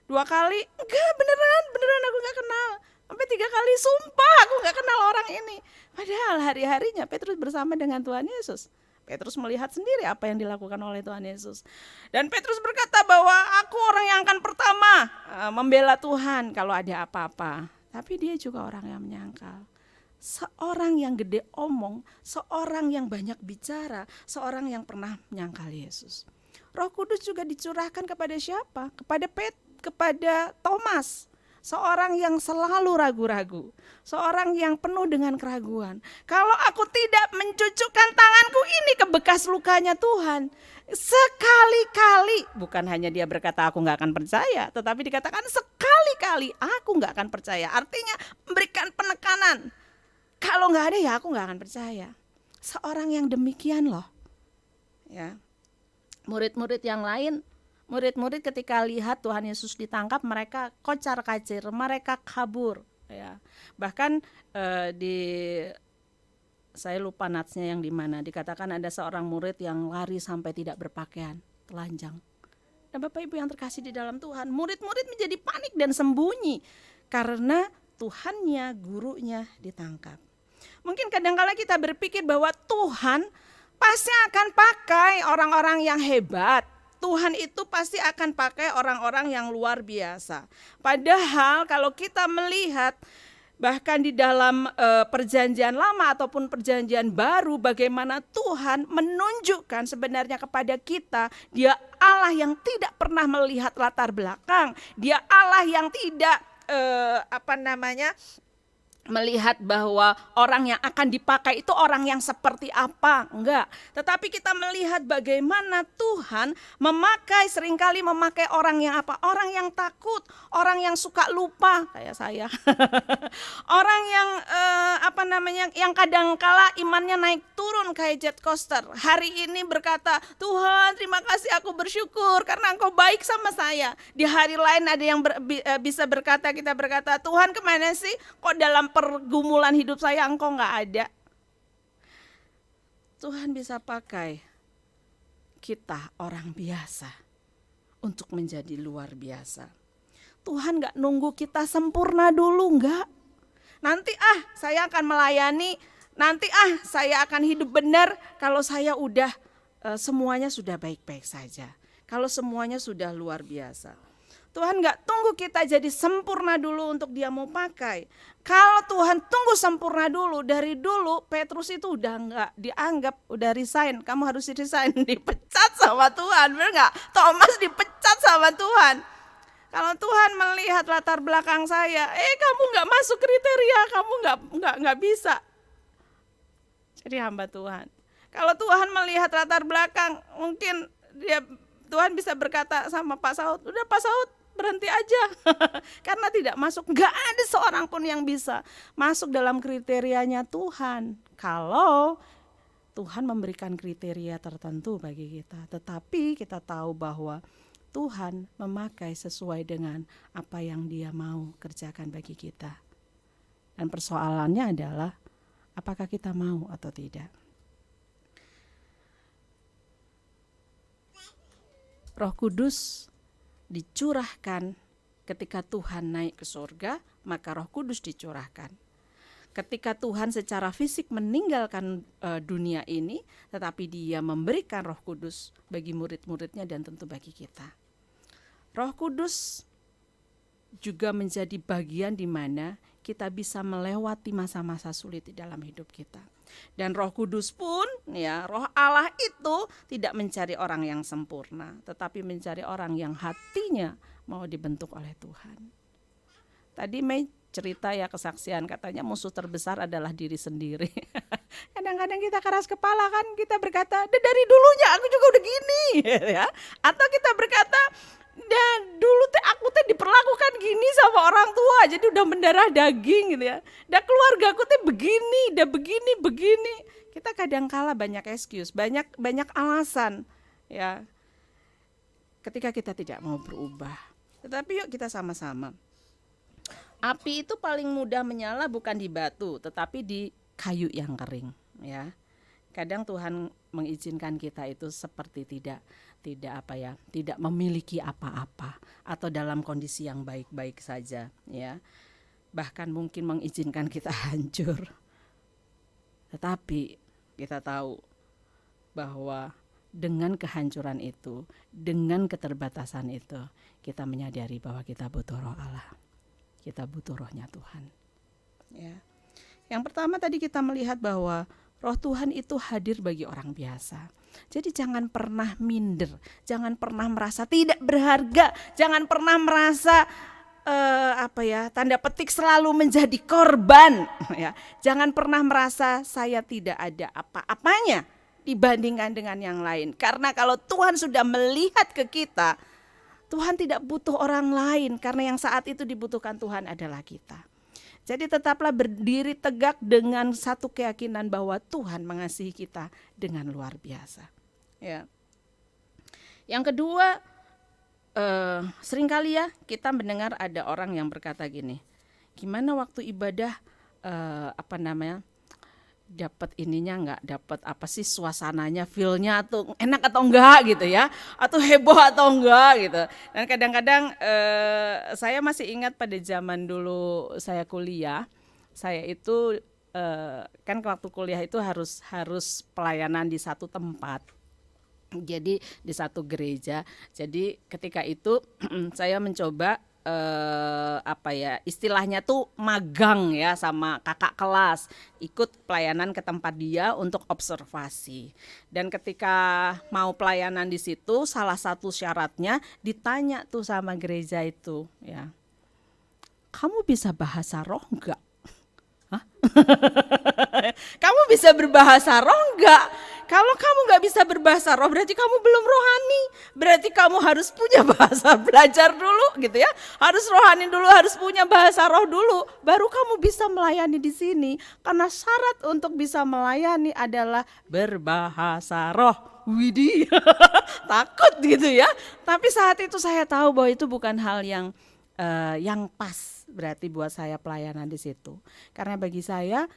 2 kali, enggak beneran aku nggak kenal. Sampai 3 kali, sumpah aku nggak kenal orang ini. Padahal hari-harinya Petrus bersama dengan Tuhan Yesus. Petrus melihat sendiri apa yang dilakukan oleh Tuhan Yesus. Dan Petrus berkata bahwa aku orang yang akan pertama membela Tuhan kalau ada apa-apa. Tapi dia juga orang yang menyangkal. Seorang yang gede omong, seorang yang banyak bicara, seorang yang pernah menyangkal Yesus. Roh Kudus juga dicurahkan kepada siapa? Kepada Thomas. Seorang yang selalu ragu-ragu, seorang yang penuh dengan keraguan. Kalau aku tidak mencucukkan tanganku ini ke bekas lukanya Tuhan, sekali-kali, bukan hanya dia berkata aku gak akan percaya, tetapi dikatakan sekali-kali aku gak akan percaya. Artinya memberikan penekanan, kalau gak ada ya aku gak akan percaya. Seorang yang demikian loh, ya. Murid-murid yang lain, murid-murid ketika lihat Tuhan Yesus ditangkap, mereka kocar-kacir, mereka kabur. Ya. Bahkan saya lupa natsnya yang di mana, dikatakan ada seorang murid yang lari sampai tidak berpakaian, telanjang. Dan Bapak Ibu yang terkasih di dalam Tuhan, murid-murid menjadi panik dan sembunyi karena Tuhannya, gurunya ditangkap. Mungkin kadang-kala kita berpikir bahwa Tuhan pasti akan pakai orang-orang yang hebat. Tuhan itu pasti akan pakai orang-orang yang luar biasa. Padahal kalau kita melihat bahkan di dalam perjanjian lama ataupun perjanjian baru, bagaimana Tuhan menunjukkan sebenarnya kepada kita, Dia Allah yang tidak pernah melihat latar belakang, Dia Allah yang tidak melihat bahwa orang yang akan dipakai itu orang yang seperti apa, enggak. Tetapi kita melihat bagaimana Tuhan memakai, seringkali memakai orang yang apa? Orang yang takut, orang yang suka lupa kayak saya. Orang yang yang kadangkala imannya naik turun kayak jet coaster. Hari ini berkata, Tuhan terima kasih, aku bersyukur karena Engkau baik sama saya. Di hari lain ada yang bisa berkata, kita berkata, Tuhan kemana sih? Kok dalam pergumulan hidup saya Engkau nggak ada? Tuhan bisa pakai kita orang biasa untuk menjadi luar biasa. Tuhan nggak nunggu kita sempurna dulu, nggak. Nanti saya akan melayani, nanti saya akan hidup benar kalau saya udah semuanya sudah baik-baik saja. Kalau semuanya sudah luar biasa. Tuhan gak tunggu kita jadi sempurna dulu untuk Dia mau pakai. Kalau Tuhan tunggu sempurna dulu, dari dulu Petrus itu udah gak dianggap, udah resign. Kamu harus resign, dipecat sama Tuhan, bener gak? Thomas dipecat sama Tuhan. Kalau Tuhan melihat latar belakang saya, kamu gak masuk kriteria, kamu gak bisa jadi hamba Tuhan. Kalau Tuhan melihat latar belakang, mungkin Tuhan bisa berkata sama Pak Saud, udah Pak Saud berhenti aja. Karena tidak masuk, gak ada seorang pun yang bisa masuk dalam kriterianya Tuhan. Kalau Tuhan memberikan kriteria tertentu bagi kita, tetapi kita tahu bahwa Tuhan memakai sesuai dengan apa yang Dia mau kerjakan bagi kita. Dan persoalannya adalah apakah kita mau atau tidak. Roh Kudus dicurahkan ketika Tuhan naik ke surga, maka Roh Kudus dicurahkan. Ketika Tuhan secara fisik meninggalkan dunia ini, tetapi Dia memberikan Roh Kudus bagi murid-muridnya dan tentu bagi kita. Roh Kudus juga menjadi bagian di mana kita bisa melewati masa-masa sulit di dalam hidup kita. Dan Roh Kudus pun, Roh Allah itu tidak mencari orang yang sempurna, tetapi mencari orang yang hatinya mau dibentuk oleh Tuhan. Tadi Mei cerita kesaksian, katanya musuh terbesar adalah diri sendiri. Kadang-kadang kita keras kepala kan, kita berkata, dari dulunya aku juga udah gini, Atau kita berkata, dan dulu aku diperlakukan gini sama orang tua, jadi udah mendarah daging gitu ya. Dan keluarga aku begini, begini. Kita kadang-kala banyak excuse, banyak alasan ya. Ketika kita tidak mau berubah. Tetapi yuk kita sama-sama. Api itu paling mudah menyala bukan di batu, tetapi di kayu yang kering ya. Kadang Tuhan mengizinkan kita itu seperti tidak memiliki apa-apa atau dalam kondisi yang baik-baik saja ya. Bahkan mungkin mengizinkan kita hancur. Tetapi kita tahu bahwa dengan kehancuran itu, dengan keterbatasan itu, kita menyadari bahwa kita butuh Roh Allah. Kita butuh Rohnya Tuhan. Ya. Yang pertama tadi kita melihat bahwa Roh Tuhan itu hadir bagi orang biasa. Jadi jangan pernah minder, jangan pernah merasa tidak berharga, jangan pernah merasa tanda petik selalu menjadi korban. Ya. Jangan pernah merasa saya tidak ada apa-apanya dibandingkan dengan yang lain. Karena kalau Tuhan sudah melihat ke kita, Tuhan tidak butuh orang lain, karena yang saat itu dibutuhkan Tuhan adalah kita. Jadi tetaplah berdiri tegak dengan satu keyakinan bahwa Tuhan mengasihi kita dengan luar biasa. Ya. Yang kedua, seringkali kita mendengar ada orang yang berkata gini, gimana waktu ibadah dapat ininya nggak, dapat apa sih suasananya, feel-nya atau enak atau enggak gitu ya, atau heboh atau enggak gitu. Dan kadang-kadang saya masih ingat pada zaman dulu saya kuliah, saya itu kan waktu kuliah itu harus pelayanan di satu tempat. Jadi di satu gereja. Jadi ketika itu saya mencoba istilahnya tuh magang ya sama kakak kelas, ikut pelayanan ke tempat dia untuk observasi. Dan ketika mau pelayanan di situ, salah satu syaratnya ditanya tuh sama gereja itu ya, kamu bisa bahasa roh enggak? Kamu bisa berbahasa roh enggak? Kalau kamu nggak bisa berbahasa roh berarti kamu belum rohani. Berarti kamu harus punya bahasa, belajar dulu gitu ya. Harus rohani dulu, harus punya bahasa roh dulu. Baru kamu bisa melayani di sini. Karena syarat untuk bisa melayani adalah berbahasa roh. Widih, takut gitu ya. Tapi saat itu saya tahu bahwa itu bukan hal yang pas berarti buat saya pelayanan di situ. Karena bagi saya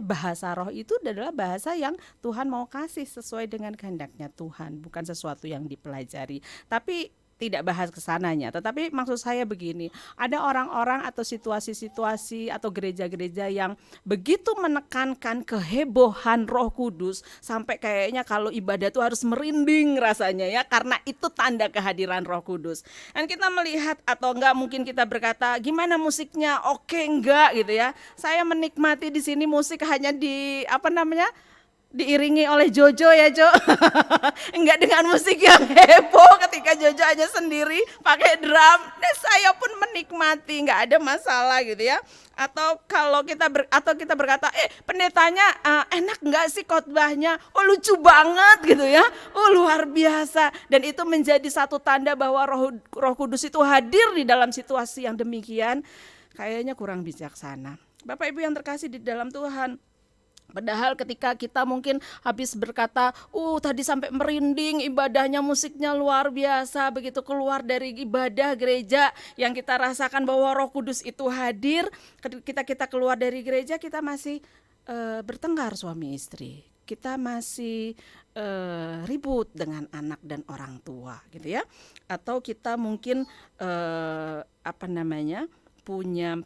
bahasa roh itu adalah bahasa yang Tuhan mau kasih sesuai dengan kehendaknya Tuhan, bukan sesuatu yang dipelajari. Tapi tidak bahas kesananya, tetapi maksud saya begini, ada orang-orang atau situasi-situasi atau gereja-gereja yang begitu menekankan kehebohan Roh Kudus sampai kayaknya kalau ibadah itu harus merinding rasanya ya, karena itu tanda kehadiran Roh Kudus. Dan kita melihat atau enggak mungkin kita berkata gimana musiknya, oke enggak gitu ya. Saya menikmati di sini musik hanya diiringi oleh Jojo ya Jo. Enggak dengan musik yang heboh ketika Jojo aja sendiri pakai drum. Dan saya pun menikmati, enggak ada masalah gitu ya. Atau kalau kita berkata, pendetanya enak enggak sih khotbahnya? Oh lucu banget gitu ya. Oh luar biasa. Dan itu menjadi satu tanda bahwa Roh Kudus itu hadir di dalam situasi yang demikian. Kayaknya kurang bijaksana. Bapak Ibu yang terkasih di dalam Tuhan, padahal ketika kita mungkin habis berkata, tadi sampai merinding ibadahnya, musiknya luar biasa, begitu keluar dari ibadah gereja yang kita rasakan bahwa Roh Kudus itu hadir, kita keluar dari gereja kita masih bertengkar suami istri, kita masih ribut dengan anak dan orang tua gitu ya, atau kita mungkin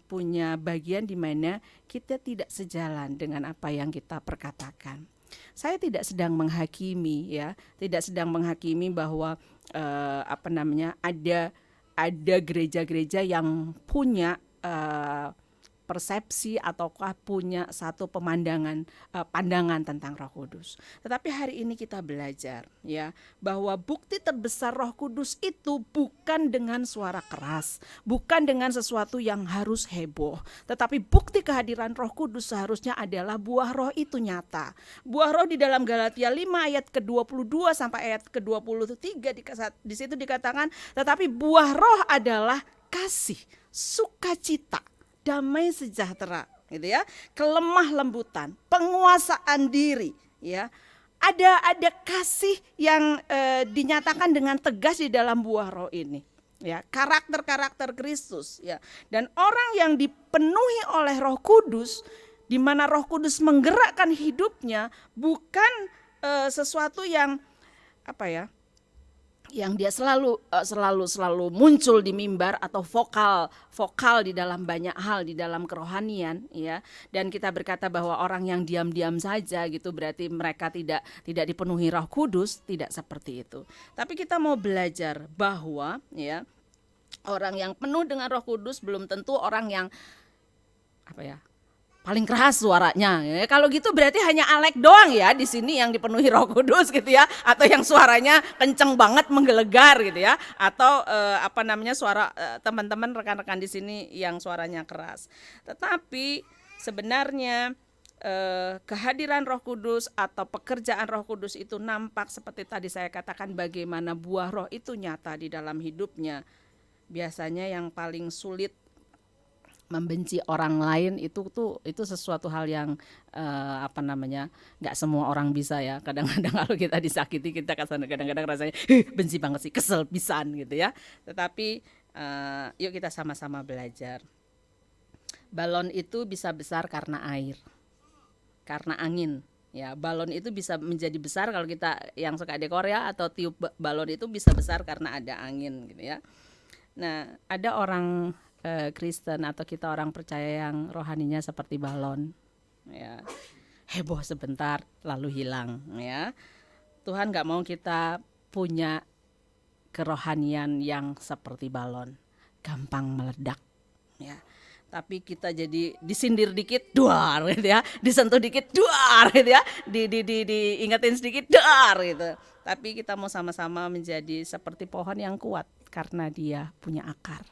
punya bagian di mana kita tidak sejalan dengan apa yang kita perkatakan. Saya tidak sedang menghakimi ya, tidak sedang menghakimi bahwa ada gereja-gereja yang punya persepsi ataukah punya satu pandangan tentang Roh Kudus. Tetapi hari ini kita belajar ya bahwa bukti terbesar Roh Kudus itu bukan dengan suara keras, bukan dengan sesuatu yang harus heboh, tetapi bukti kehadiran Roh Kudus seharusnya adalah buah roh itu nyata. Buah roh di dalam Galatia 5 ayat ke-22 sampai ayat ke-23 di situ dikatakan, tetapi buah roh adalah kasih, sukacita, damai sejahtera gitu ya, kelemah lembutan, penguasaan diri ya. Ada kasih yang dinyatakan dengan tegas di dalam buah roh ini ya, karakter Kristus ya. Dan orang yang dipenuhi oleh Roh Kudus, di mana Roh Kudus menggerakkan hidupnya, bukan sesuatu yang yang dia selalu muncul di mimbar atau vokal di dalam banyak hal di dalam kerohanian ya. Dan kita berkata bahwa orang yang diam-diam saja gitu berarti mereka tidak dipenuhi Roh Kudus, tidak seperti itu. Tapi kita mau belajar bahwa ya, orang yang penuh dengan Roh Kudus belum tentu orang yang paling keras suaranya. Ya, kalau gitu berarti hanya Alek doang ya di sini yang dipenuhi Roh Kudus gitu ya, atau yang suaranya kenceng banget menggelegar gitu ya, atau suara teman-teman rekan-rekan di sini yang suaranya keras. Tetapi sebenarnya kehadiran Roh Kudus atau pekerjaan Roh Kudus itu nampak seperti tadi saya katakan, bagaimana buah roh itu nyata di dalam hidupnya. Biasanya yang paling sulit membenci orang lain itu sesuatu hal yang nggak semua orang bisa ya. Kadang-kadang kalau kita disakiti kita kadang-kadang rasanya benci banget sih, kesel pisan gitu ya. Tetapi yuk kita sama-sama belajar. Balon itu bisa besar karena air, karena angin ya. Balon itu bisa menjadi besar kalau kita yang suka dekor ya, atau tiup balon itu bisa besar karena ada angin gitu ya. Nah, ada orang Kristen atau kita orang percaya yang rohaninya seperti balon ya, heboh sebentar lalu hilang ya. Tuhan gak mau kita punya kerohanian yang seperti balon, gampang meledak ya. Tapi kita jadi disindir dikit duar gitu ya, disentuh dikit duar gitu ya, diingetin sedikit duar gitu. Tapi kita mau sama-sama menjadi seperti pohon yang kuat karena dia punya akar.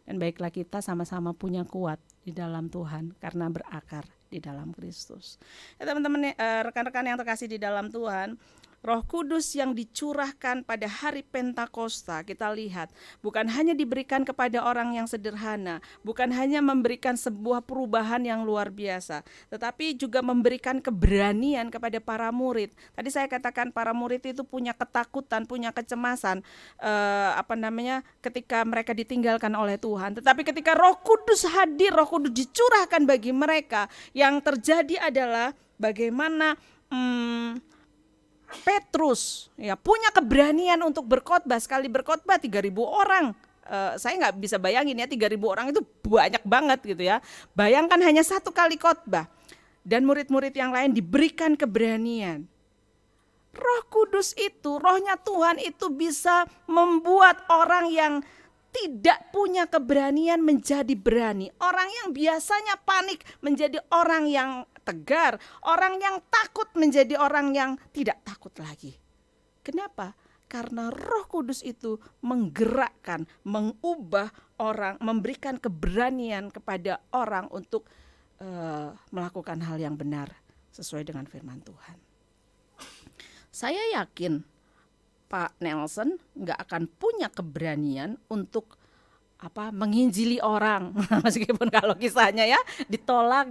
Dan baiklah kita sama-sama punya kuat di dalam Tuhan karena berakar di dalam Kristus. Ya teman-teman, rekan-rekan yang terkasih di dalam Tuhan, Roh Kudus yang dicurahkan pada hari Pentakosta, kita lihat bukan hanya diberikan kepada orang yang sederhana, bukan hanya memberikan sebuah perubahan yang luar biasa, tetapi juga memberikan keberanian kepada para murid. Tadi saya katakan para murid itu punya ketakutan, punya kecemasan, ketika mereka ditinggalkan oleh Tuhan. Tetapi ketika Roh Kudus hadir, Roh Kudus dicurahkan bagi mereka, yang terjadi adalah bagaimana Petrus ya punya keberanian untuk berkhotbah. Sekali berkhotbah 3.000 orang. Saya nggak bisa bayangin ya, 3.000 orang itu banyak banget gitu ya. Bayangkan hanya satu kali khotbah, dan murid-murid yang lain diberikan keberanian. Roh Kudus itu, rohnya Tuhan itu bisa membuat orang yang tidak punya keberanian menjadi berani. Orang yang biasanya panik menjadi orang yang tegar. Orang yang takut menjadi orang yang tidak takut lagi. Kenapa? Karena Roh Kudus itu menggerakkan, mengubah orang, memberikan keberanian kepada orang untuk melakukan hal yang benar sesuai dengan firman Tuhan. Saya yakin Pak Nelson nggak akan punya keberanian untuk menginjili orang, meskipun kalau kisahnya ya ditolak,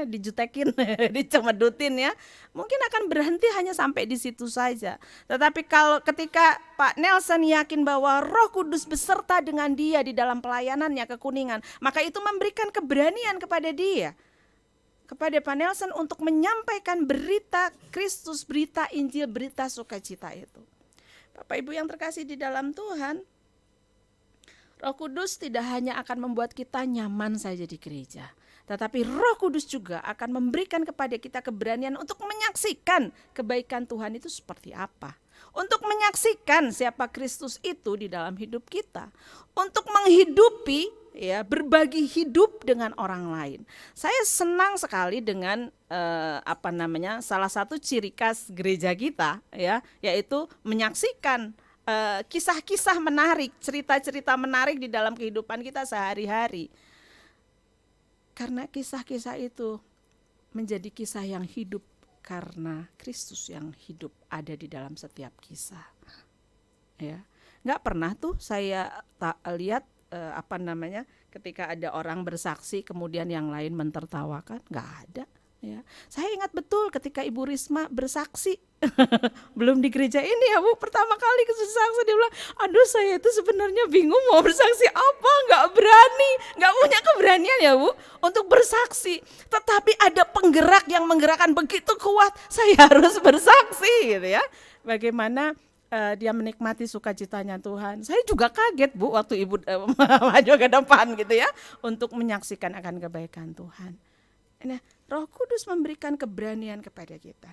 dijutekin, dicemedutin ya, mungkin akan berhenti hanya sampai di situ saja. Tetapi kalau ketika Pak Nelson yakin bahwa Roh Kudus beserta dengan dia di dalam pelayanannya ke Kuningan, maka itu memberikan keberanian kepada dia, kepada Pak Nelson untuk menyampaikan berita Kristus, berita Injil, berita sukacita itu. Bapak Ibu yang terkasih di dalam Tuhan, Roh Kudus tidak hanya akan membuat kita nyaman saja di gereja, tetapi Roh Kudus juga akan memberikan kepada kita keberanian untuk menyaksikan kebaikan Tuhan itu seperti apa, untuk menyaksikan siapa Kristus itu di dalam hidup kita, untuk menghidupi berbagi hidup dengan orang lain. Saya senang sekali dengan salah satu ciri khas gereja kita yaitu menyaksikan kisah-kisah menarik, cerita-cerita menarik di dalam kehidupan kita sehari-hari. Karena kisah-kisah itu menjadi kisah yang hidup karena Kristus yang hidup ada di dalam setiap kisah. Ya, nggak pernah tuh saya lihat ketika ada orang bersaksi kemudian yang lain mentertawakan, nggak ada. Ya, saya ingat betul ketika Ibu Risma bersaksi belum di gereja ini ya Bu, pertama kali bersaksi dia bilang, aduh saya itu sebenarnya bingung mau bersaksi apa, nggak berani, nggak punya keberanian ya Bu untuk bersaksi, tetapi ada penggerak yang menggerakkan begitu kuat, saya harus bersaksi gitu ya. Bagaimana dia menikmati sukacitanya Tuhan. Saya juga kaget Bu waktu Ibu maju ke depan gitu ya untuk menyaksikan akan kebaikan Tuhan. Nah, Roh Kudus memberikan keberanian kepada kita.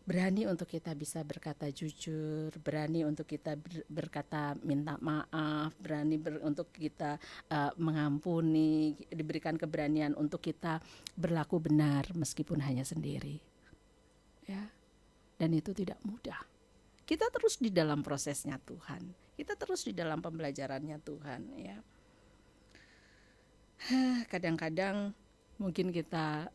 Berani untuk kita bisa berkata jujur, berani untuk kita berkata minta maaf, berani untuk kita mengampuni, diberikan keberanian untuk kita berlaku benar meskipun hanya sendiri. Ya. Dan itu tidak mudah. Kita terus di dalam prosesnya Tuhan. Kita terus di dalam pembelajarannya Tuhan ya. Kadang-kadang mungkin kita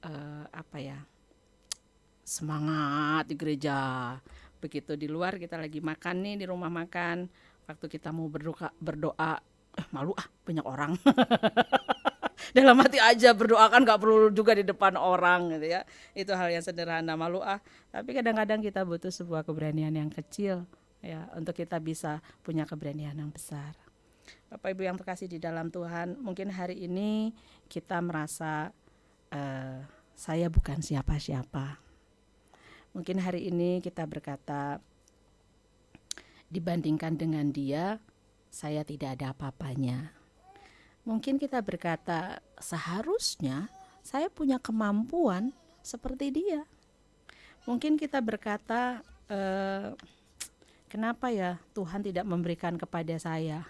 semangat di gereja, begitu di luar kita lagi makan nih di rumah makan, waktu kita mau berdoa malu banyak orang. Dalam hati aja berdoa kan gak perlu juga di depan orang gitu ya, itu hal yang sederhana, malu tapi kadang-kadang kita butuh sebuah keberanian yang kecil ya untuk kita bisa punya keberanian yang besar. Bapak Ibu yang terkasih di dalam Tuhan, mungkin hari ini kita merasa saya bukan siapa-siapa. Mungkin hari ini kita berkata dibandingkan dengan dia, saya tidak ada apa-apanya. Mungkin kita berkata seharusnya saya punya kemampuan seperti dia. Mungkin kita berkata kenapa ya Tuhan tidak memberikan kepada saya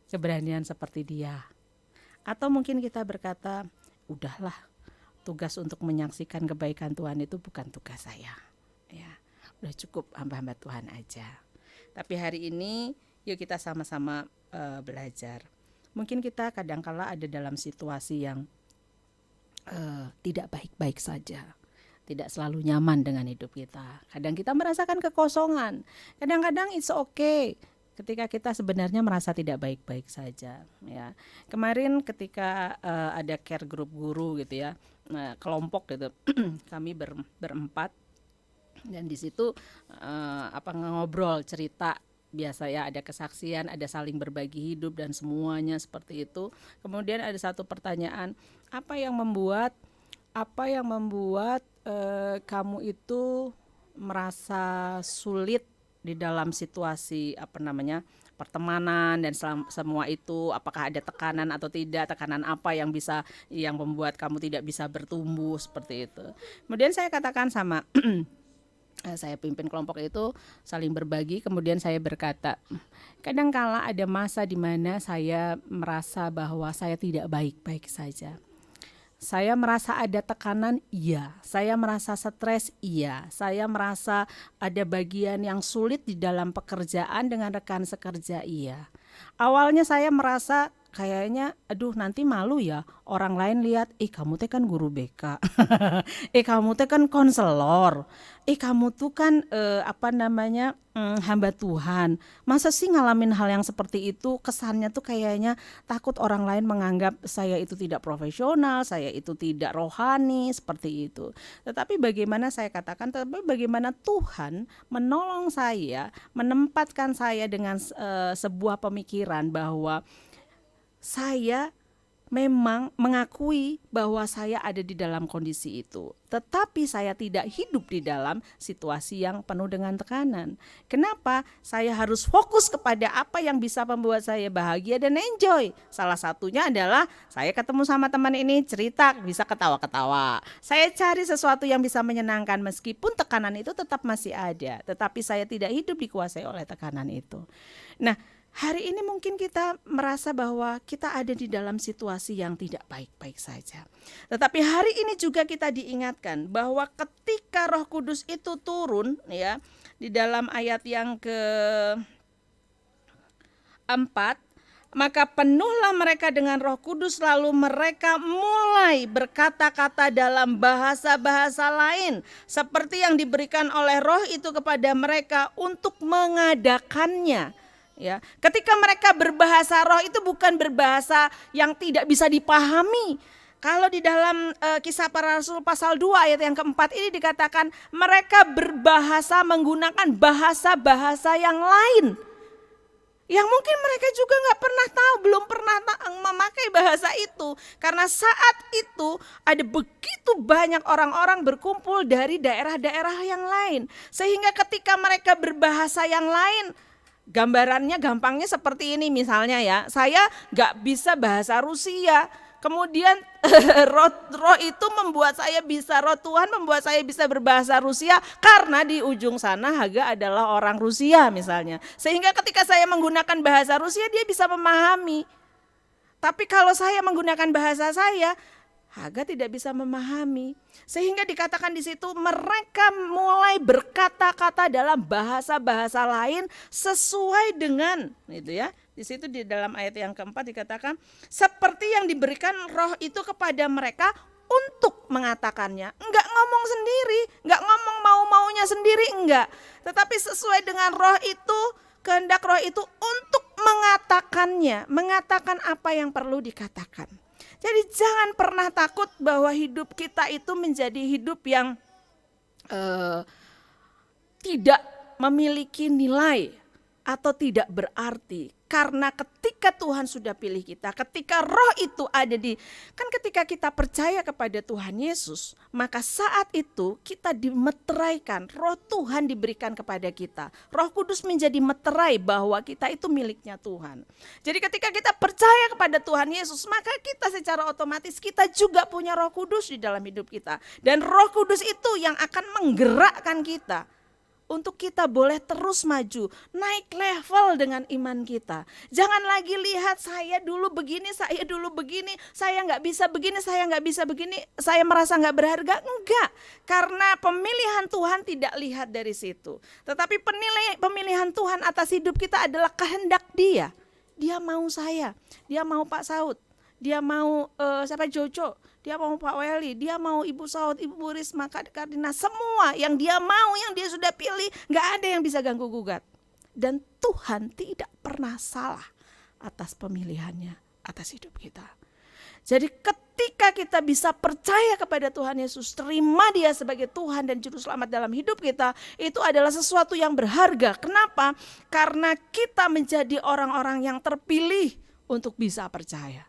keberanian seperti dia. Atau mungkin kita berkata, udahlah, tugas untuk menyaksikan kebaikan Tuhan itu bukan tugas saya. Ya, udah cukup hamba-hamba Tuhan aja. Tapi hari ini yuk kita sama-sama belajar. Mungkin kita kadangkala ada dalam situasi yang tidak baik-baik saja, tidak selalu nyaman dengan hidup kita. Kadang kita merasakan kekosongan, kadang-kadang it's okay ketika kita sebenarnya merasa tidak baik-baik saja. Ya, kemarin ketika ada care group guru gitu ya, kelompok gitu, kami berempat, dan di situ ngobrol cerita. Biasa ya, ada kesaksian, ada saling berbagi hidup dan semuanya seperti itu. Kemudian ada satu pertanyaan, apa yang membuat kamu itu merasa sulit di dalam situasi pertemanan dan semua itu, apakah ada tekanan atau tidak, tekanan apa yang membuat kamu tidak bisa bertumbuh seperti itu. Kemudian saya katakan sama saya pimpin kelompok itu, saling berbagi, kemudian saya berkata, kadangkala ada masa di mana saya merasa bahwa saya tidak baik-baik saja. Saya merasa ada tekanan, iya. Saya merasa stres, iya. Saya merasa ada bagian yang sulit di dalam pekerjaan dengan rekan sekerja, iya. Awalnya saya merasa kayaknya nanti malu ya orang lain lihat, kamu teh kan guru BK, kamu teh kan konselor, kamu tuh kan hamba Tuhan. Masa sih ngalamin hal yang seperti itu? Kesannya tuh kayaknya takut orang lain menganggap saya itu tidak profesional, saya itu tidak rohani, seperti itu. Tetapi bagaimana bagaimana Tuhan menolong saya, menempatkan saya dengan sebuah pemikiran bahwa saya memang mengakui bahwa saya ada di dalam kondisi itu, tetapi saya tidak hidup di dalam situasi yang penuh dengan tekanan. Kenapa? Saya harus fokus kepada apa yang bisa membuat saya bahagia dan enjoy. Salah satunya adalah saya ketemu sama teman ini, cerita, bisa ketawa-ketawa. Saya cari sesuatu yang bisa menyenangkan meskipun tekanan itu tetap masih ada, tetapi saya tidak hidup dikuasai oleh tekanan itu. Nah, hari ini mungkin kita merasa bahwa kita ada di dalam situasi yang tidak baik-baik saja. Tetapi hari ini juga kita diingatkan bahwa ketika Roh Kudus itu turun ya, di dalam ayat yang ke-4, maka penuhlah mereka dengan Roh Kudus, lalu mereka mulai berkata-kata dalam bahasa-bahasa lain seperti yang diberikan oleh Roh itu kepada mereka untuk mengadakannya. Ya, ketika mereka berbahasa roh itu bukan berbahasa yang tidak bisa dipahami. Kalau di dalam Kisah Para Rasul pasal 2 ayat yang ke-4 ini dikatakan mereka berbahasa menggunakan bahasa-bahasa yang lain, yang mungkin mereka juga belum pernah memakai bahasa itu. Karena saat itu ada begitu banyak orang-orang berkumpul dari daerah-daerah yang lain, sehingga ketika mereka berbahasa yang lain, gambarannya gampangnya seperti ini misalnya ya, saya gak bisa bahasa Rusia, kemudian roh itu membuat saya bisa, roh Tuhan membuat saya bisa berbahasa Rusia karena di ujung sana Haga adalah orang Rusia misalnya, sehingga ketika saya menggunakan bahasa Rusia dia bisa memahami. Tapi kalau saya menggunakan bahasa saya, Haga tidak bisa memahami, sehingga dikatakan di situ mereka mulai berkata-kata dalam bahasa-bahasa lain sesuai dengan itu ya. Di situ di dalam ayat yang ke-4 dikatakan seperti yang diberikan Roh itu kepada mereka untuk mengatakannya. Enggak ngomong sendiri, enggak ngomong mau-maunya sendiri, enggak. Tetapi sesuai dengan Roh itu, kehendak Roh itu untuk mengatakannya, mengatakan apa yang perlu dikatakan. Jadi jangan pernah takut bahwa hidup kita itu menjadi hidup yang tidak memiliki nilai atau tidak berarti. Karena ketika Tuhan sudah pilih kita, ketika Roh itu ada ketika kita percaya kepada Tuhan Yesus, maka saat itu kita dimeteraikan, Roh Tuhan diberikan kepada kita. Roh Kudus menjadi meterai bahwa kita itu miliknya Tuhan. Jadi ketika kita percaya kepada Tuhan Yesus, maka kita secara otomatis kita juga punya Roh Kudus di dalam hidup kita. Dan Roh Kudus itu yang akan menggerakkan kita untuk kita boleh terus maju, naik level dengan iman kita. Jangan lagi lihat saya dulu begini, saya nggak bisa begini, saya nggak bisa begini, saya merasa nggak berharga. Enggak, karena pemilihan Tuhan tidak lihat dari situ. Tetapi pemilihan Tuhan atas hidup kita adalah kehendak Dia. Dia mau saya, dia mau Pak Saud, dia mau siapa Jojo, dia mau Pak Weli, dia mau Ibu Saud, Ibu Risma, Kak Kardina, semua yang dia mau, yang dia sudah pilih, nggak ada yang bisa ganggu gugat. Dan Tuhan tidak pernah salah atas pemilihannya, atas hidup kita. Jadi ketika kita bisa percaya kepada Tuhan Yesus, terima dia sebagai Tuhan dan Juru Selamat dalam hidup kita, itu adalah sesuatu yang berharga. Kenapa? Karena kita menjadi orang-orang yang terpilih untuk bisa percaya.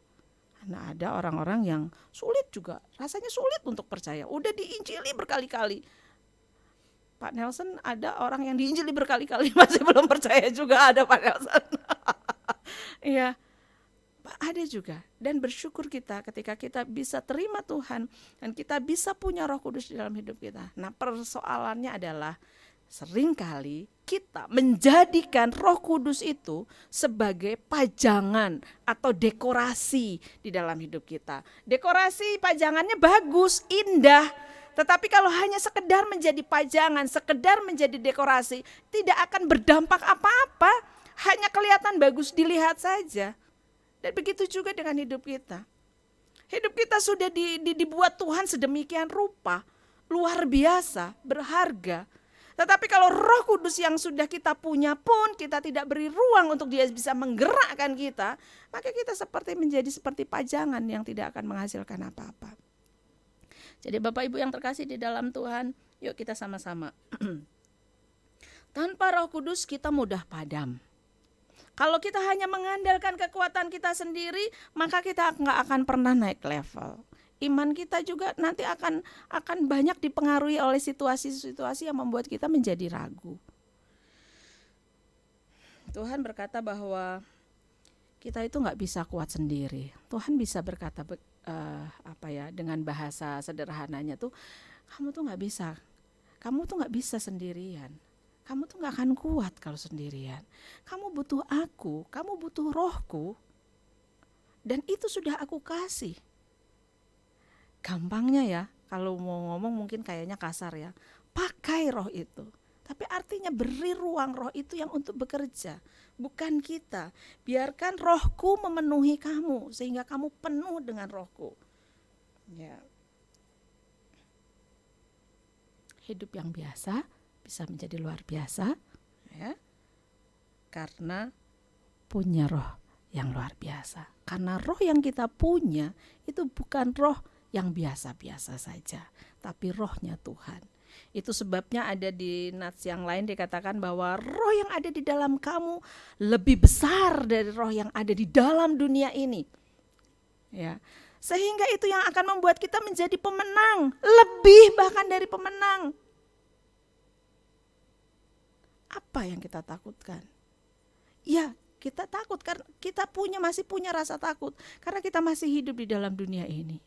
Karena ada orang-orang yang sulit juga, rasanya sulit untuk percaya. Udah diinjili berkali-kali. Pak Nelson, ada orang yang diinjili berkali-kali masih belum percaya juga, ada Pak Nelson. Iya. Ada juga, dan bersyukur kita ketika kita bisa terima Tuhan dan kita bisa punya Roh Kudus di dalam hidup kita. Nah, persoalannya adalah seringkali kita menjadikan Roh Kudus itu sebagai pajangan atau dekorasi di dalam hidup kita. Dekorasi pajangannya bagus, indah, tetapi kalau hanya sekedar menjadi pajangan, sekedar menjadi dekorasi, tidak akan berdampak apa-apa, hanya kelihatan bagus dilihat saja. Dan begitu juga dengan hidup kita. Hidup kita sudah dibuat Tuhan sedemikian rupa, luar biasa, berharga. Tetapi kalau Roh Kudus yang sudah kita punya pun kita tidak beri ruang untuk dia bisa menggerakkan kita, maka kita menjadi seperti pajangan yang tidak akan menghasilkan apa-apa. Jadi Bapak Ibu yang terkasih di dalam Tuhan, yuk kita sama-sama. Tanpa Roh Kudus kita mudah padam. Kalau kita hanya mengandalkan kekuatan kita sendiri, maka kita nggak akan pernah naik level. Iman kita juga nanti akan banyak dipengaruhi oleh situasi-situasi yang membuat kita menjadi ragu. Tuhan berkata bahwa kita itu nggak bisa kuat sendiri. Tuhan bisa berkata dengan bahasa sederhananya tuh, kamu tuh nggak bisa sendirian. Kamu tuh gak akan kuat kalau sendirian. Kamu butuh aku, kamu butuh Rohku. Dan itu sudah aku kasih. Gampangnya ya, kalau mau ngomong mungkin kayaknya kasar ya. Pakai Roh itu. Tapi artinya beri ruang Roh itu yang untuk bekerja. Bukan kita. Biarkan Rohku memenuhi kamu sehingga kamu penuh dengan Rohku. Ya. Hidup yang biasa bisa menjadi luar biasa, ya, karena punya Roh yang luar biasa. Karena Roh yang kita punya itu bukan Roh yang biasa-biasa saja, tapi Rohnya Tuhan. Itu sebabnya ada di nats yang lain dikatakan bahwa Roh yang ada di dalam kamu lebih besar dari Roh yang ada di dalam dunia ini. Ya, sehingga itu yang akan membuat kita menjadi pemenang, lebih bahkan dari pemenang. Apa yang kita takutkan? Ya, kita takut karena kita masih punya rasa takut karena kita masih hidup di dalam dunia ini.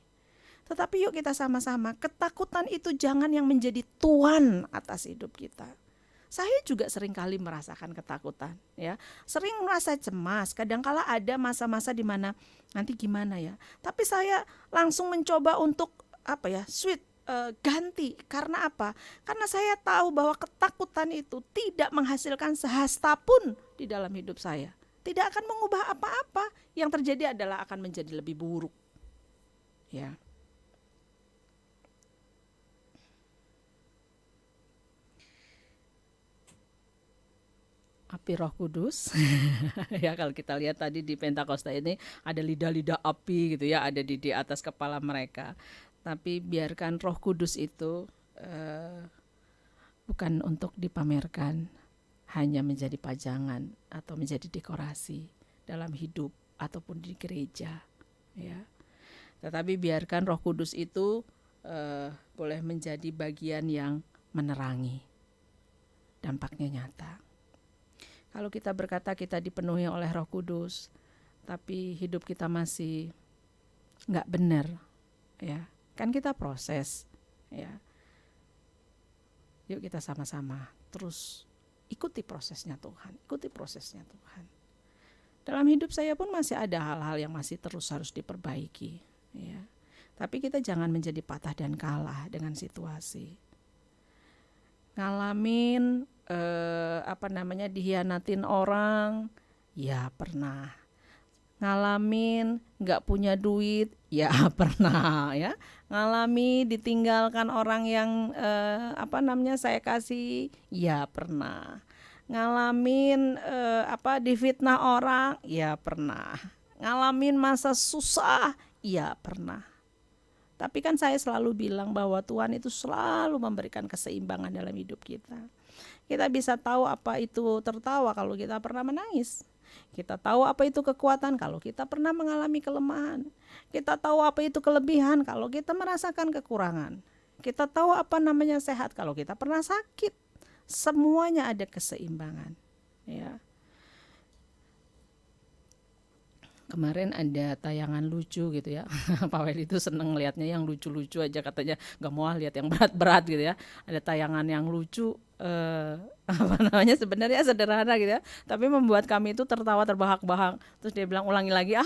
Tetapi yuk kita sama-sama, ketakutan itu jangan yang menjadi tuan atas hidup kita. Saya juga sering kali merasakan ketakutan, ya. Sering merasa cemas, kadangkala ada masa-masa di mana nanti gimana ya. Tapi saya langsung mencoba untuk ganti. Karena apa? Karena saya tahu bahwa ketakutan itu tidak menghasilkan sehasta pun di dalam hidup saya. Tidak akan mengubah apa-apa. Yang terjadi adalah akan menjadi lebih buruk. Ya. Api Roh Kudus. Ya, kalau kita lihat tadi di Pentakosta ini ada lidah-lidah api gitu ya, ada di atas kepala mereka. Tapi biarkan Roh Kudus itu bukan untuk dipamerkan, hanya menjadi pajangan atau menjadi dekorasi dalam hidup ataupun di gereja, ya. Tetapi biarkan Roh Kudus itu boleh menjadi bagian yang menerangi, dampaknya nyata. Kalau kita berkata kita dipenuhi oleh Roh Kudus, tapi hidup kita masih nggak benar, ya. Kan kita proses, ya. Yuk kita sama-sama terus ikuti prosesnya Tuhan, ikuti prosesnya Tuhan. Dalam hidup saya pun masih ada hal-hal yang masih terus harus diperbaiki, ya. Tapi kita jangan menjadi patah dan kalah dengan situasi. Ngalamin dihianatin orang, ya pernah. Ngalamin nggak punya duit, ya pernah ya. Ngalami ditinggalkan orang yang saya kasih, ya pernah. Ngalamin difitnah orang, ya pernah. Ngalamin masa susah, ya pernah. Tapi kan saya selalu bilang bahwa Tuhan itu selalu memberikan keseimbangan dalam hidup kita. Kita bisa tahu apa itu tertawa kalau kita pernah menangis. Kita tahu apa itu kekuatan kalau kita pernah mengalami kelemahan. Kita tahu apa itu kelebihan kalau kita merasakan kekurangan. Kita tahu apa namanya sehat kalau kita pernah sakit. Semuanya ada keseimbangan, ya. Kemarin ada tayangan lucu gitu ya. Pak Wel itu seneng lihatnya yang lucu-lucu aja, katanya gak mau lihat yang berat-berat gitu ya. Ada tayangan yang lucu sebenarnya sederhana gitu ya, tapi membuat kami itu tertawa terbahak-bahak. Terus dia bilang ulangi lagi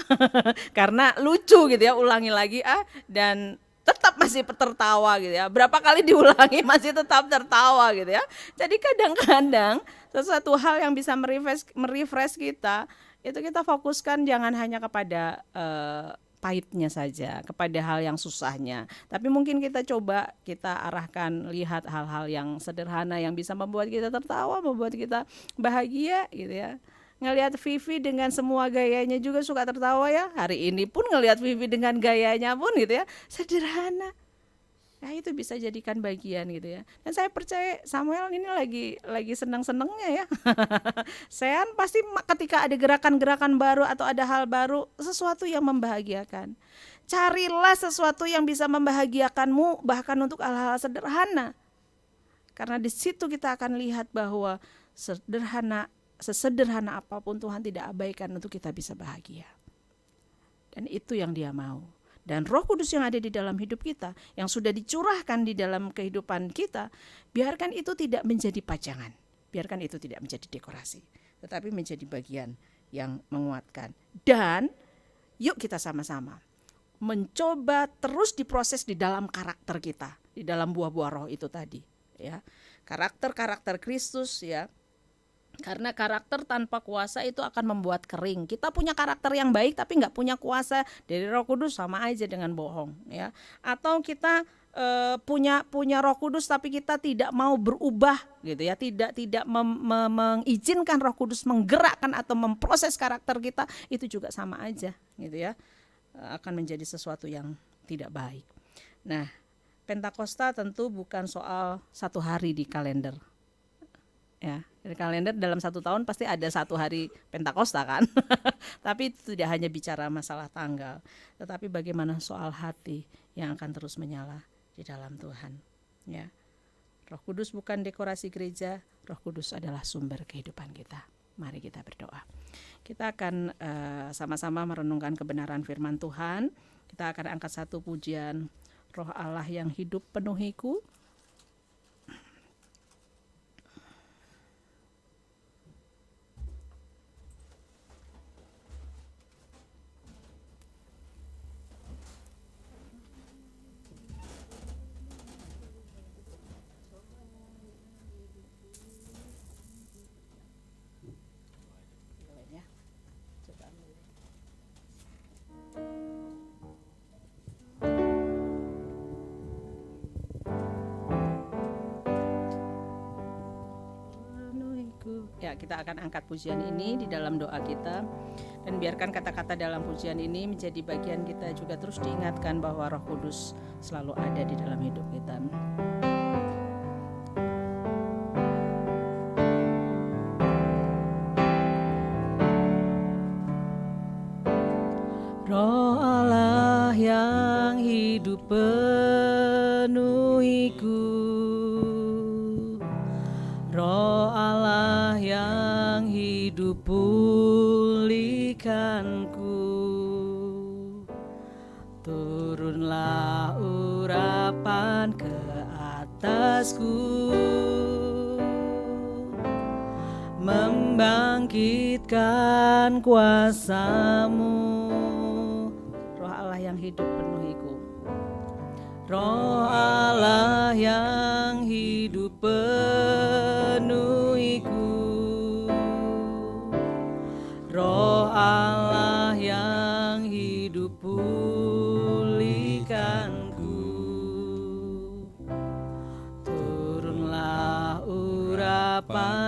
karena lucu gitu ya, ulangi lagi dan tetap masih tertawa gitu ya. Berapa kali diulangi masih tetap tertawa gitu ya. Jadi kadang-kadang sesuatu hal yang bisa merefresh kita, itu kita fokuskan jangan hanya kepada pahitnya saja, kepada hal yang susahnya. Tapi mungkin kita coba kita arahkan, lihat hal-hal yang sederhana yang bisa membuat kita tertawa, membuat kita bahagia gitu ya. Ngelihat Vivi dengan semua gayanya juga suka tertawa ya. Hari ini pun ngelihat Vivi dengan gayanya pun gitu ya, sederhana. Nah, itu bisa jadikan bagian gitu ya. Dan saya percaya Samuel ini lagi senang-senangnya ya. Sean pasti ketika ada gerakan-gerakan baru atau ada hal baru, sesuatu yang membahagiakan. Carilah sesuatu yang bisa membahagiakanmu bahkan untuk hal-hal sederhana. Karena di situ kita akan lihat bahwa sesederhana apapun Tuhan tidak abaikan untuk kita bisa bahagia. Dan itu yang Dia mau. Dan Roh Kudus yang ada di dalam hidup kita, yang sudah dicurahkan di dalam kehidupan kita, biarkan itu tidak menjadi pajangan, biarkan itu tidak menjadi dekorasi, tetapi menjadi bagian yang menguatkan. Dan yuk kita sama-sama mencoba terus diproses di dalam karakter kita, di dalam buah-buah roh itu tadi, ya. Karakter Kristus, ya. Karena karakter tanpa kuasa itu akan membuat kering. Kita punya karakter yang baik tapi nggak punya kuasa dari Roh Kudus, sama aja dengan bohong, ya. Atau kita punya Roh Kudus tapi kita tidak mau berubah gitu ya, tidak mengizinkan Roh Kudus menggerakkan atau memproses karakter kita, itu juga sama aja gitu ya. Akan menjadi sesuatu yang tidak baik. Nah, Pentakosta tentu bukan soal satu hari di kalender. Ya, di kalender dalam satu tahun pasti ada satu hari Pentakosta kan. Tapi itu tidak hanya bicara masalah tanggal, tetapi bagaimana soal hati yang akan terus menyala di dalam Tuhan, ya. Roh Kudus bukan dekorasi gereja, Roh Kudus adalah sumber kehidupan kita. Mari kita berdoa. Kita akan sama-sama merenungkan kebenaran firman Tuhan. Kita akan angkat satu pujian, Roh Allah yang hidup penuhiku. Ya, kita akan angkat pujian ini di dalam doa kita, dan biarkan kata-kata dalam pujian ini menjadi bagian kita juga terus diingatkan bahwa Roh Kudus selalu ada di dalam hidup kita. Roh Allah yang hidup penuhiku, Roh Allah yang hidup pulihkanku, turunlah urapan ke atasku, membangkitkan kuasa-Mu. Roh Allah yang hidup penuhiku, Roh Allah yang hidup penuhiku, Roh Allah yang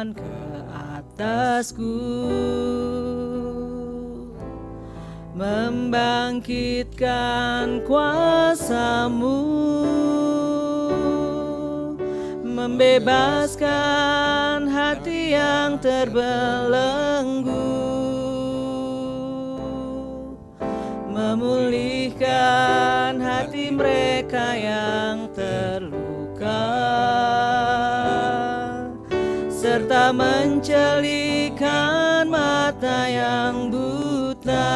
urapan ke atasku, membangkitkan kuasa-Mu, membebaskan hati yang terbelenggu, memulihkan hati mereka yang terluka, serta mencelikan mata yang buta.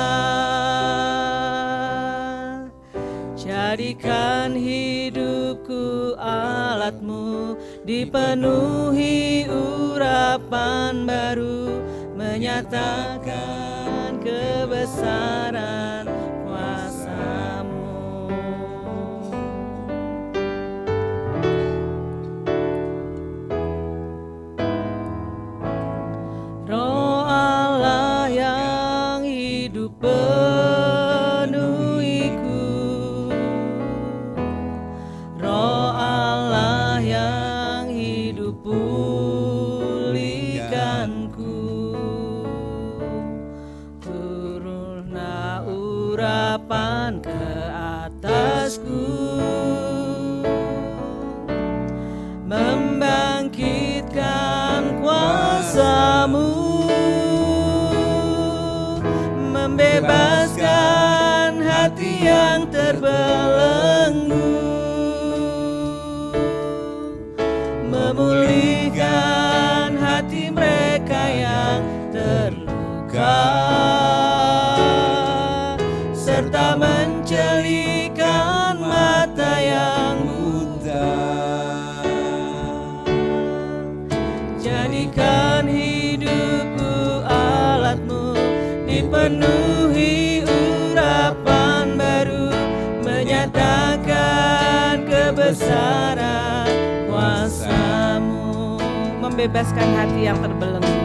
Jadikan hidupku alat-Mu, dipenuhi urapan baru, menyatakan kebesaran kuasa-Mu. Roh Allah yang hidup penuhiku, Roh Allah yang hidup pulihkanku, turunlah urapan ke atasku, membangkitkan kuasa-Mu, membebaskan hati yang terbelenggu, memulihkan hati mereka yang terluka, serta mencelikan mata yang buta. Jadikan hidupku alat-Mu, dipenuhi urapan baru, menyatakan kebesaran kuasa-Mu, membebaskan hati yang terbelenggu,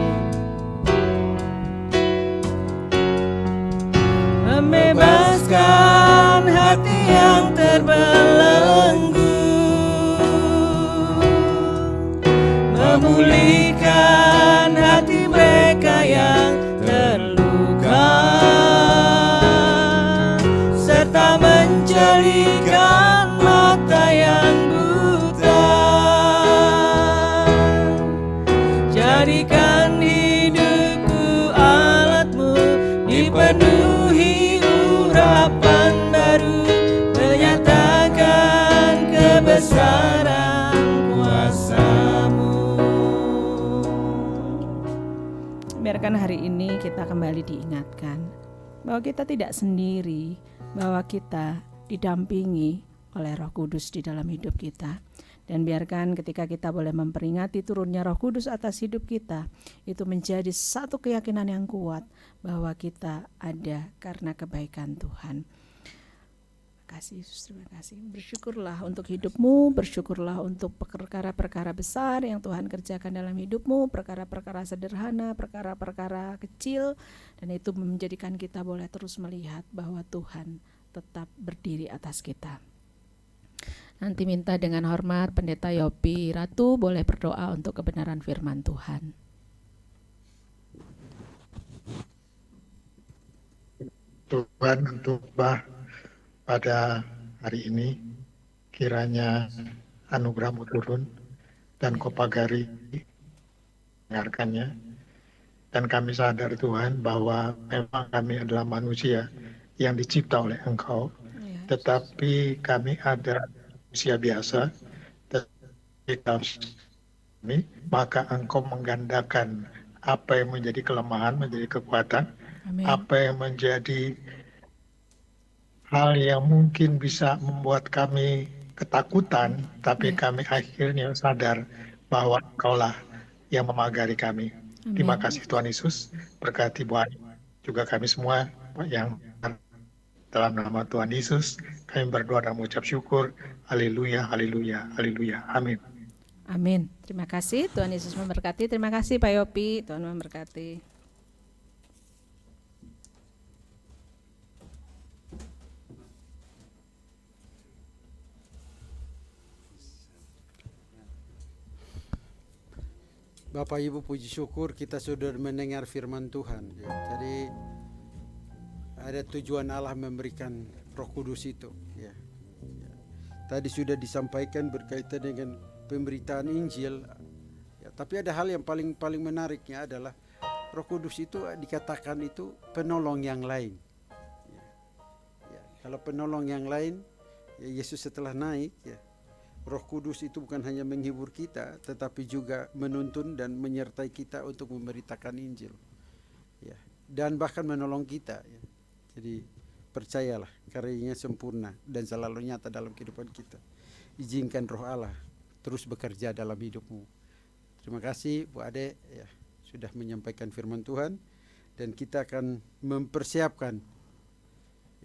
membebaskan hati yang terbelenggu, memulihkan hati mereka yang terluka, serta mencelikan mata yang buta. Jadikan hidupku alat-Mu, dipenuhi urapan baru, menyatakan kebesaran kuasa-Mu. Biarkan hari ini kita kembali diingatkan bahwa kita tidak sendiri, bahwa kita didampingi oleh Roh Kudus di dalam hidup kita. Dan biarkan ketika kita boleh memperingati turunnya Roh Kudus atas hidup kita, itu menjadi satu keyakinan yang kuat bahwa kita ada karena kebaikan Tuhan. Terima kasih Yesus, terima kasih. Bersyukurlah untuk hidup-Mu, bersyukurlah untuk perkara-perkara besar yang Tuhan kerjakan dalam hidup-Mu, perkara-perkara sederhana, perkara-perkara kecil, dan itu menjadikan kita boleh terus melihat bahwa Tuhan tetap berdiri atas kita. Nanti minta dengan hormat Pendeta Yopi Ratu boleh berdoa untuk kebenaran firman Tuhan. Tuhan, untuk pada hari ini kiranya anugerah-Mu turun dan Kau pagari mendengarkannya, dan kami sadar Tuhan bahwa memang kami adalah manusia yang dicipta oleh Engkau, tetapi kami ada manusia biasa, tetapi kami, maka Engkau menggandakan apa yang menjadi kelemahan menjadi kekuatan. Amin. Apa yang menjadi hal yang mungkin bisa membuat kami ketakutan, tapi kami akhirnya sadar bahwa Engkaulah yang memagari kami. Amin. Terima kasih Tuhan Yesus, berkati Tuhan juga kami semua yang dalam nama Tuhan Yesus kami berdoa dan mengucap syukur. Haleluya, haleluya, haleluya. Amin. Amin. Terima kasih, Tuhan Yesus memberkati. Terima kasih Pak Yopi, Tuhan memberkati. Bapak Ibu puji syukur kita sudah mendengar firman Tuhan ya. Jadi ada tujuan Allah memberikan Roh Kudus itu ya. Tadi sudah disampaikan berkaitan dengan pemberitaan Injil ya, tapi ada hal yang paling menariknya adalah Roh Kudus itu dikatakan itu penolong yang lain ya. Kalau penolong yang lain ya, Yesus setelah naik ya, Roh Kudus itu bukan hanya menghibur kita, tetapi juga menuntun dan menyertai kita untuk memberitakan Injil, ya, dan bahkan menolong kita. Ya. Jadi percayalah, karyanya sempurna dan selalu nyata dalam kehidupan kita. Izinkan Roh Allah terus bekerja dalam hidupmu. Terima kasih Bu Ade, ya, sudah menyampaikan firman Tuhan, dan kita akan mempersiapkan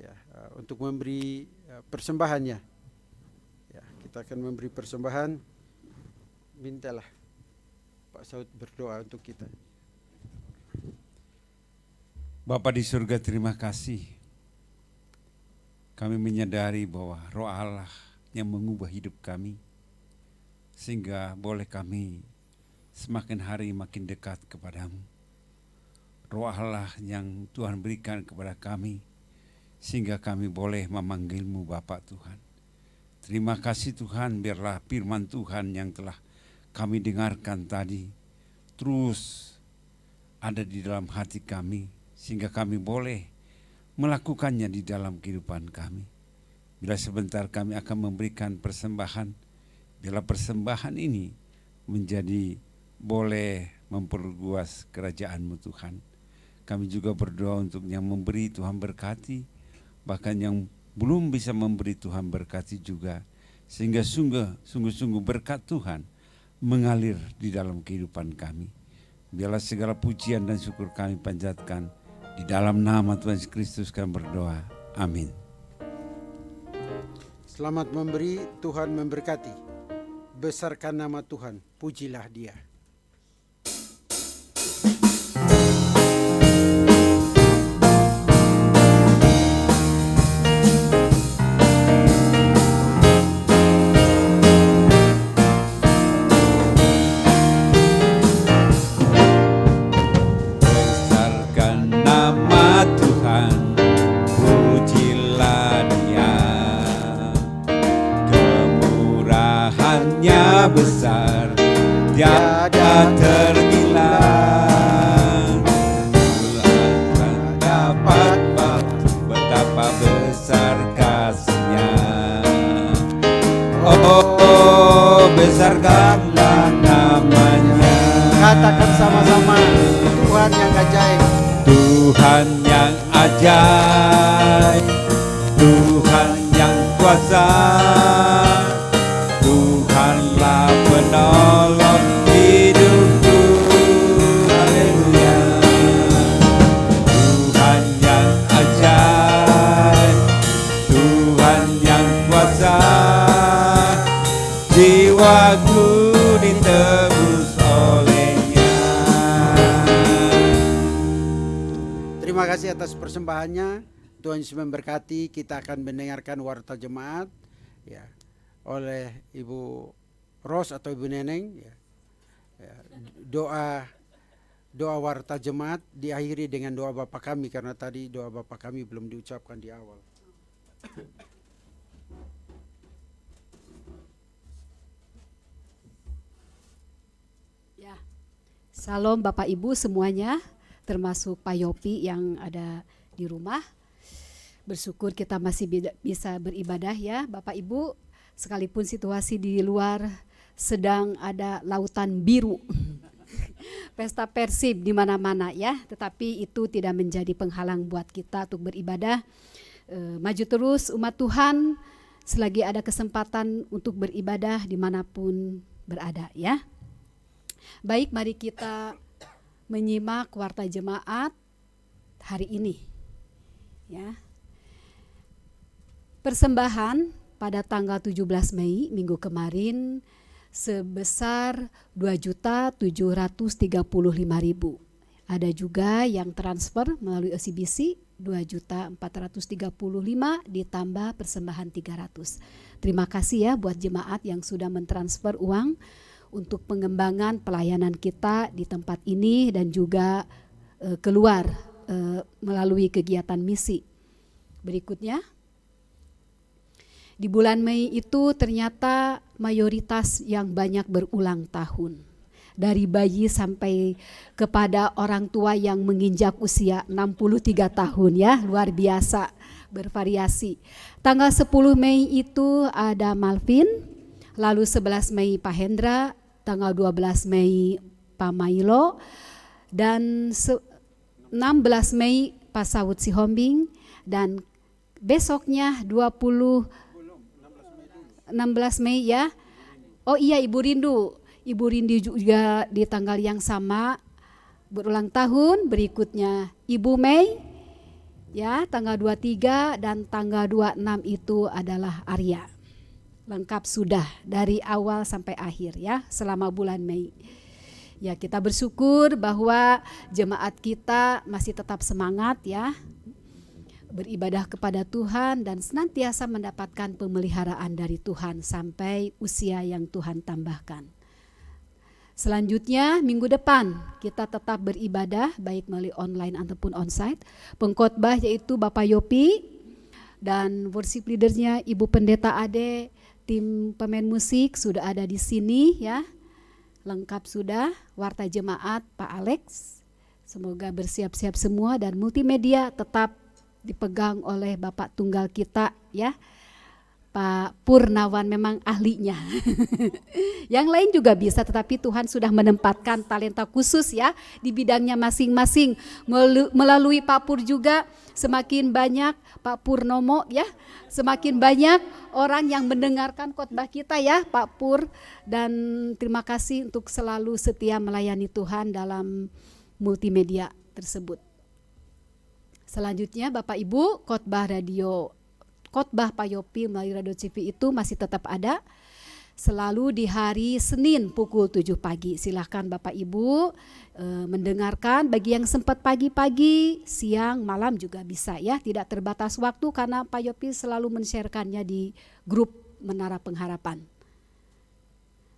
ya, untuk memberi persembahannya. Ya, kita akan memberi persembahan. Mintalah Pak Saud berdoa untuk kita. Bapa di surga, terima kasih. Kami menyadari bahwa Roh Allah yang mengubah hidup kami, sehingga boleh kami semakin hari makin dekat kepadamu. Roh Allah yang Tuhan berikan kepada kami, sehingga kami boleh memanggilmu Bapa Tuhan. Terima kasih Tuhan, biarlah firman Tuhan yang telah kami dengarkan tadi terus ada di dalam hati kami, sehingga kami boleh melakukannya di dalam kehidupan kami. Bila sebentar kami akan memberikan persembahan, bila persembahan ini menjadi boleh memperluas kerajaan-Mu Tuhan. Kami juga berdoa untuk yang memberi, Tuhan berkati, bahkan yang belum bisa memberi, Tuhan berkati juga, sehingga sungguh-sungguh berkat Tuhan mengalir di dalam kehidupan kami. Biarlah segala pujian dan syukur kami panjatkan di dalam nama Tuhan Yesus Kristus kami berdoa. Amin. Selamat memberi, Tuhan memberkati. Besarkan nama Tuhan, pujilah Dia. Besar tiada terbilang, Tuhan dapat betapa besar kasih-Nya. Oh, besarkanlah namanya. Katakan sama-sama, Tuhan yang ajaib. Tuhan yang ajaib, Tuhan yang kuasa, Tuhanlah penolong hidupku, haleluya. Tuhan yang ajaib, Tuhan yang kuasa, jiwaku ditebus oleh-Nya. Terima kasih atas persembahannya. Tuhan Yesus memberkati. Kita akan mendengarkan warta jemaat ya, oleh Ibu Ros atau Ibu Neneng ya. Doa warta jemaat diakhiri dengan doa Bapa kami, karena tadi doa Bapa kami belum diucapkan di awal. Ya. Salam Bapak Ibu semuanya, termasuk Pak Yopi yang ada di rumah. Bersyukur kita masih bisa beribadah ya Bapak Ibu, sekalipun situasi di luar sedang ada lautan biru. Pesta Persib di mana-mana ya, tetapi itu tidak menjadi penghalang buat kita untuk beribadah. Maju terus umat Tuhan selagi ada kesempatan untuk beribadah dimanapun berada ya. Baik, mari kita menyimak warta jemaat hari ini ya. Persembahan pada tanggal 17 Mei minggu kemarin sebesar 2.735.000. Ada juga yang transfer melalui OCBC 2.435 ditambah persembahan 300. Terima kasih ya buat jemaat yang sudah mentransfer uang untuk pengembangan pelayanan kita di tempat ini dan juga keluar melalui kegiatan misi. Berikutnya, di bulan Mei itu ternyata mayoritas yang banyak berulang tahun. Dari bayi sampai kepada orang tua yang menginjak usia 63 tahun ya, luar biasa, bervariasi. Tanggal 10 Mei itu ada Malvin, lalu 11 Mei Pak Hendra, tanggal 12 Mei Pak Mailo, dan 16 Mei Pak Saud Sihombing, dan besoknya 16 Mei ya. Oh iya, Ibu Rindu. Ibu Rindu juga di tanggal yang sama berulang tahun. Berikutnya Ibu Mei ya, tanggal 23, dan tanggal 26 itu adalah Arya. Lengkap sudah dari awal sampai akhir ya, selama bulan Mei. Ya, kita bersyukur bahwa jemaat kita masih tetap semangat ya, beribadah kepada Tuhan dan senantiasa mendapatkan pemeliharaan dari Tuhan sampai usia yang Tuhan tambahkan. Selanjutnya minggu depan kita tetap beribadah baik melalui online ataupun onsite. Pengkhotbah yaitu Bapak Yopi dan worship leadersnya Ibu Pendeta Ade, tim pemain musik sudah ada di sini ya. Lengkap sudah, warta jemaat Pak Alex. Semoga bersiap-siap semua dan multimedia tetap dipegang oleh Bapak Tunggal kita ya, Pak Purnawan, memang ahlinya. Yang lain juga bisa, tetapi Tuhan sudah menempatkan talenta khusus ya di bidangnya masing-masing. Melalui Pak Pur juga semakin banyak, Pak Purnomo ya, semakin banyak orang yang mendengarkan khotbah kita ya Pak Pur. Dan terima kasih untuk selalu setia melayani Tuhan dalam multimedia tersebut. Selanjutnya Bapak Ibu, khotbah Pak Yopi melalui Radio TV itu masih tetap ada selalu di hari Senin pukul 7 pagi. Silahkan Bapak Ibu mendengarkan, bagi yang sempat pagi-pagi, siang, malam juga bisa ya, tidak terbatas waktu karena Pak Yopi selalu men-sharekannya di grup Menara Pengharapan.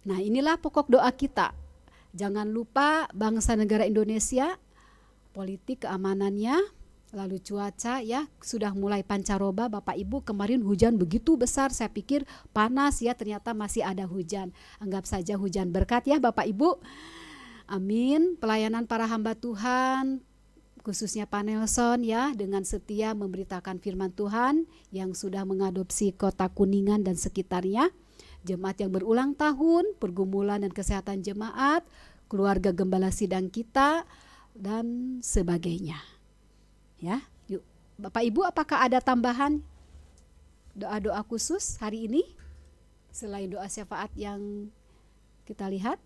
Nah, inilah pokok doa kita. Jangan lupa bangsa negara Indonesia, politik keamanannya, lalu cuaca ya sudah mulai pancaroba. Bapak Ibu, kemarin hujan begitu besar, saya pikir panas ya, ternyata masih ada hujan. Anggap saja hujan berkat ya Bapak Ibu. Amin. Pelayanan para hamba Tuhan, khususnya Pak Nelson ya, dengan setia memberitakan firman Tuhan yang sudah mengadopsi kota Kuningan dan sekitarnya. Jemaat yang berulang tahun, pergumulan dan kesehatan jemaat, keluarga gembala sidang kita, dan sebagainya. Ya, yuk Bapak Ibu, apakah ada tambahan doa-doa khusus hari ini selain doa syafaat yang kita lihat?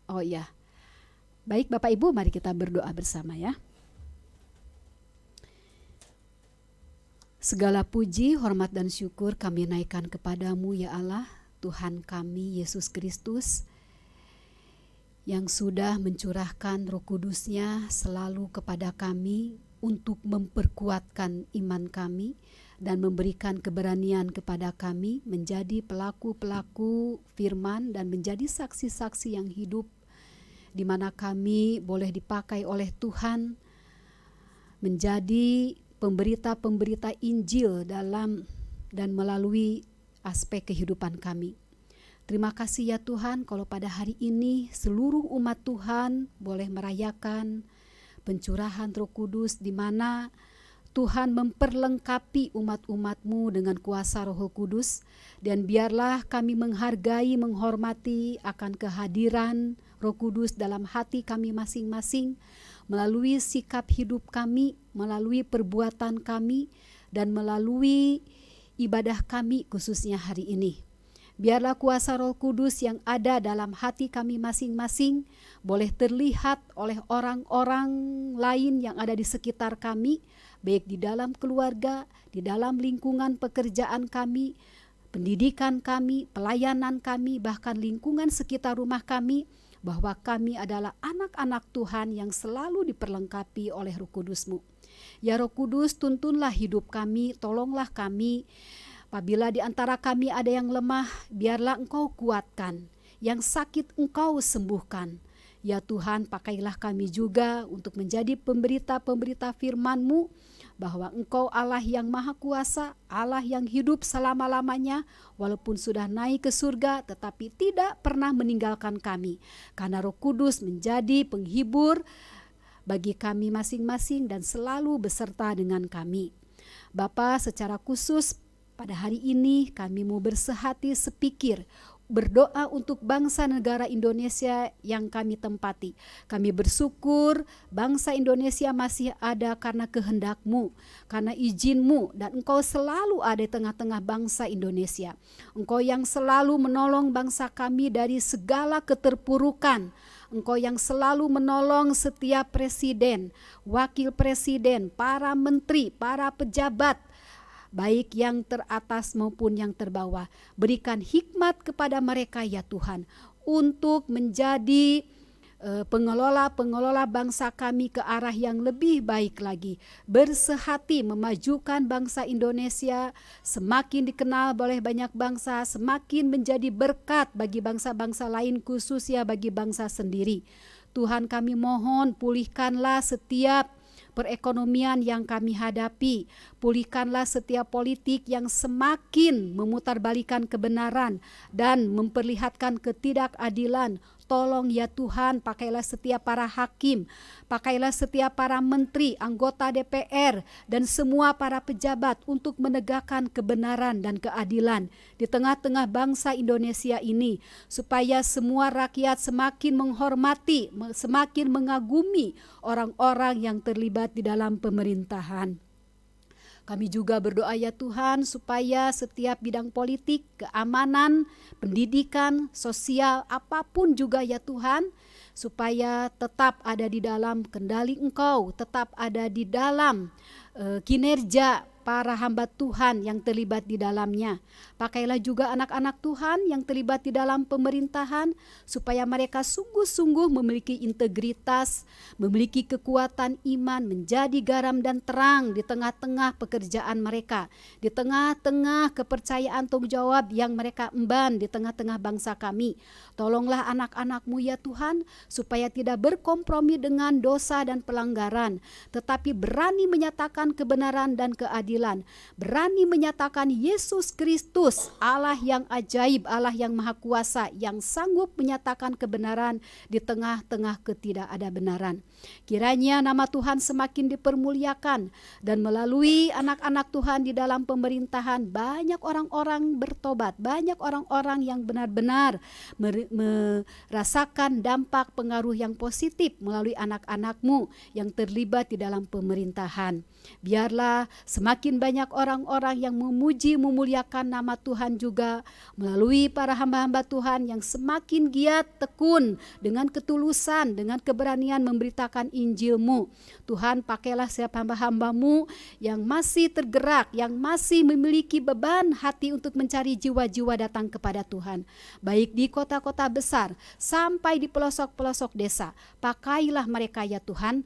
Oh iya, baik Bapak Ibu, mari kita berdoa bersama ya. Segala puji, hormat dan syukur kami naikkan kepadamu ya Allah, Tuhan kami Yesus Kristus, yang sudah mencurahkan Roh Kudus-Nya selalu kepada kami untuk memperkuatkan iman kami dan memberikan keberanian kepada kami menjadi pelaku-pelaku firman dan menjadi saksi-saksi yang hidup, di mana kami boleh dipakai oleh Tuhan menjadi pemberita-pemberita Injil dalam dan melalui aspek kehidupan kami. Terima kasih ya Tuhan, kalau pada hari ini seluruh umat Tuhan boleh merayakan pencurahan Roh Kudus, di mana Tuhan memperlengkapi umat-umat-Mu dengan kuasa Roh Kudus, dan biarlah kami menghargai, menghormati akan kehadiran Roh Kudus dalam hati kami masing-masing, melalui sikap hidup kami, melalui perbuatan kami, dan melalui ibadah kami khususnya hari ini. Biarlah kuasa Roh Kudus yang ada dalam hati kami masing-masing boleh terlihat oleh orang-orang lain yang ada di sekitar kami, baik di dalam keluarga, di dalam lingkungan pekerjaan kami, pendidikan kami, pelayanan kami, bahkan lingkungan sekitar rumah kami, bahwa kami adalah anak-anak Tuhan yang selalu diperlengkapi oleh Roh Kudus-Mu. Ya Roh Kudus, tuntunlah hidup kami, tolonglah kami. Apabila di antara kami ada yang lemah, biarlah Engkau kuatkan. Yang sakit Engkau sembuhkan. Ya Tuhan, pakailah kami juga untuk menjadi pemberita-pemberita firman-Mu, bahwa Engkau Allah yang maha kuasa, Allah yang hidup selama-lamanya, walaupun sudah naik ke surga, tetapi tidak pernah meninggalkan kami. Karena Roh Kudus menjadi penghibur bagi kami masing-masing dan selalu beserta dengan kami. Bapa, secara khusus pada hari ini kami mau bersehati sepikir, berdoa untuk bangsa negara Indonesia yang kami tempati. Kami bersyukur bangsa Indonesia masih ada karena kehendak-Mu, karena izin-Mu, dan Engkau selalu ada di tengah-tengah bangsa Indonesia. Engkau yang selalu menolong bangsa kami dari segala keterpurukan. Engkau yang selalu menolong setiap presiden, wakil presiden, para menteri, para pejabat, baik yang teratas maupun yang terbawah. Berikan hikmat kepada mereka ya Tuhan, untuk menjadi pengelola-pengelola bangsa kami ke arah yang lebih baik lagi. Bersehati memajukan bangsa Indonesia, semakin dikenal oleh banyak bangsa, semakin menjadi berkat bagi bangsa-bangsa lain, khususnya bagi bangsa sendiri. Tuhan, kami mohon pulihkanlah setiap perekonomian yang kami hadapi. Pulihkanlah setiap politik yang semakin memutarbalikan kebenaran dan memperlihatkan ketidakadilan. Tolong ya Tuhan, pakailah setiap para hakim, pakailah setiap para menteri, anggota DPR, dan semua para pejabat untuk menegakkan kebenaran dan keadilan di tengah-tengah bangsa Indonesia ini, supaya semua rakyat semakin menghormati, semakin mengagumi orang-orang yang terlibat di dalam pemerintahan. Kami juga berdoa ya Tuhan, supaya setiap bidang politik, keamanan, pendidikan, sosial, apapun juga ya Tuhan, supaya tetap ada di dalam kendali Engkau, tetap ada di dalam kinerja para hamba Tuhan yang terlibat di dalamnya. Pakailah juga anak-anak Tuhan yang terlibat di dalam pemerintahan, supaya mereka sungguh-sungguh memiliki integritas, memiliki kekuatan iman, menjadi garam dan terang di tengah-tengah pekerjaan mereka, di tengah-tengah kepercayaan tanggung jawab yang mereka emban di tengah-tengah bangsa kami. Tolonglah anak-anak-Mu ya Tuhan, supaya tidak berkompromi dengan dosa dan pelanggaran, tetapi berani menyatakan kebenaran dan keadilan, berani menyatakan Yesus Kristus, Allah yang ajaib, Allah yang maha kuasa, yang sanggup menyatakan kebenaran di tengah-tengah ketidakada benaran. Kiranya nama Tuhan semakin dipermuliakan, dan melalui anak-anak Tuhan di dalam pemerintahan banyak orang-orang bertobat, banyak orang-orang yang benar-benar merasakan dampak pengaruh yang positif melalui anak-anak-Mu yang terlibat di dalam pemerintahan. Biarlah semakin banyak orang-orang yang memuji, memuliakan nama Tuhan juga melalui para hamba-hamba Tuhan yang semakin giat, tekun, dengan ketulusan, dengan keberanian memberitakan Injil-Mu. Tuhan, pakailah setiap hamba-hamba-Mu yang masih tergerak, yang masih memiliki beban hati untuk mencari jiwa-jiwa datang kepada Tuhan, baik di kota-kota besar sampai di pelosok-pelosok desa. Pakailah mereka ya Tuhan,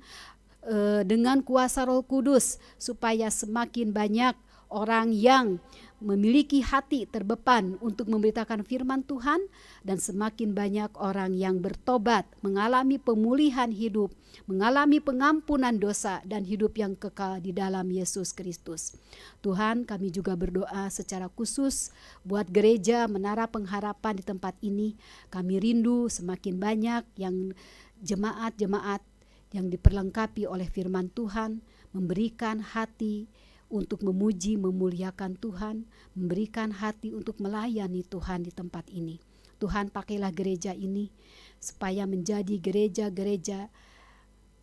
dengan kuasa Roh Kudus, supaya semakin banyak orang yang memiliki hati terbeban untuk memberitakan firman Tuhan, dan semakin banyak orang yang bertobat, mengalami pemulihan hidup, mengalami pengampunan dosa dan hidup yang kekal di dalam Yesus Kristus. Tuhan, kami juga berdoa secara khusus buat gereja Menara Pengharapan di tempat ini. Kami rindu semakin banyak yang jemaat-jemaat yang diperlengkapi oleh firman Tuhan, memberikan hati untuk memuji, memuliakan Tuhan, memberikan hati untuk melayani Tuhan di tempat ini. Tuhan, pakailah gereja ini supaya menjadi gereja-gereja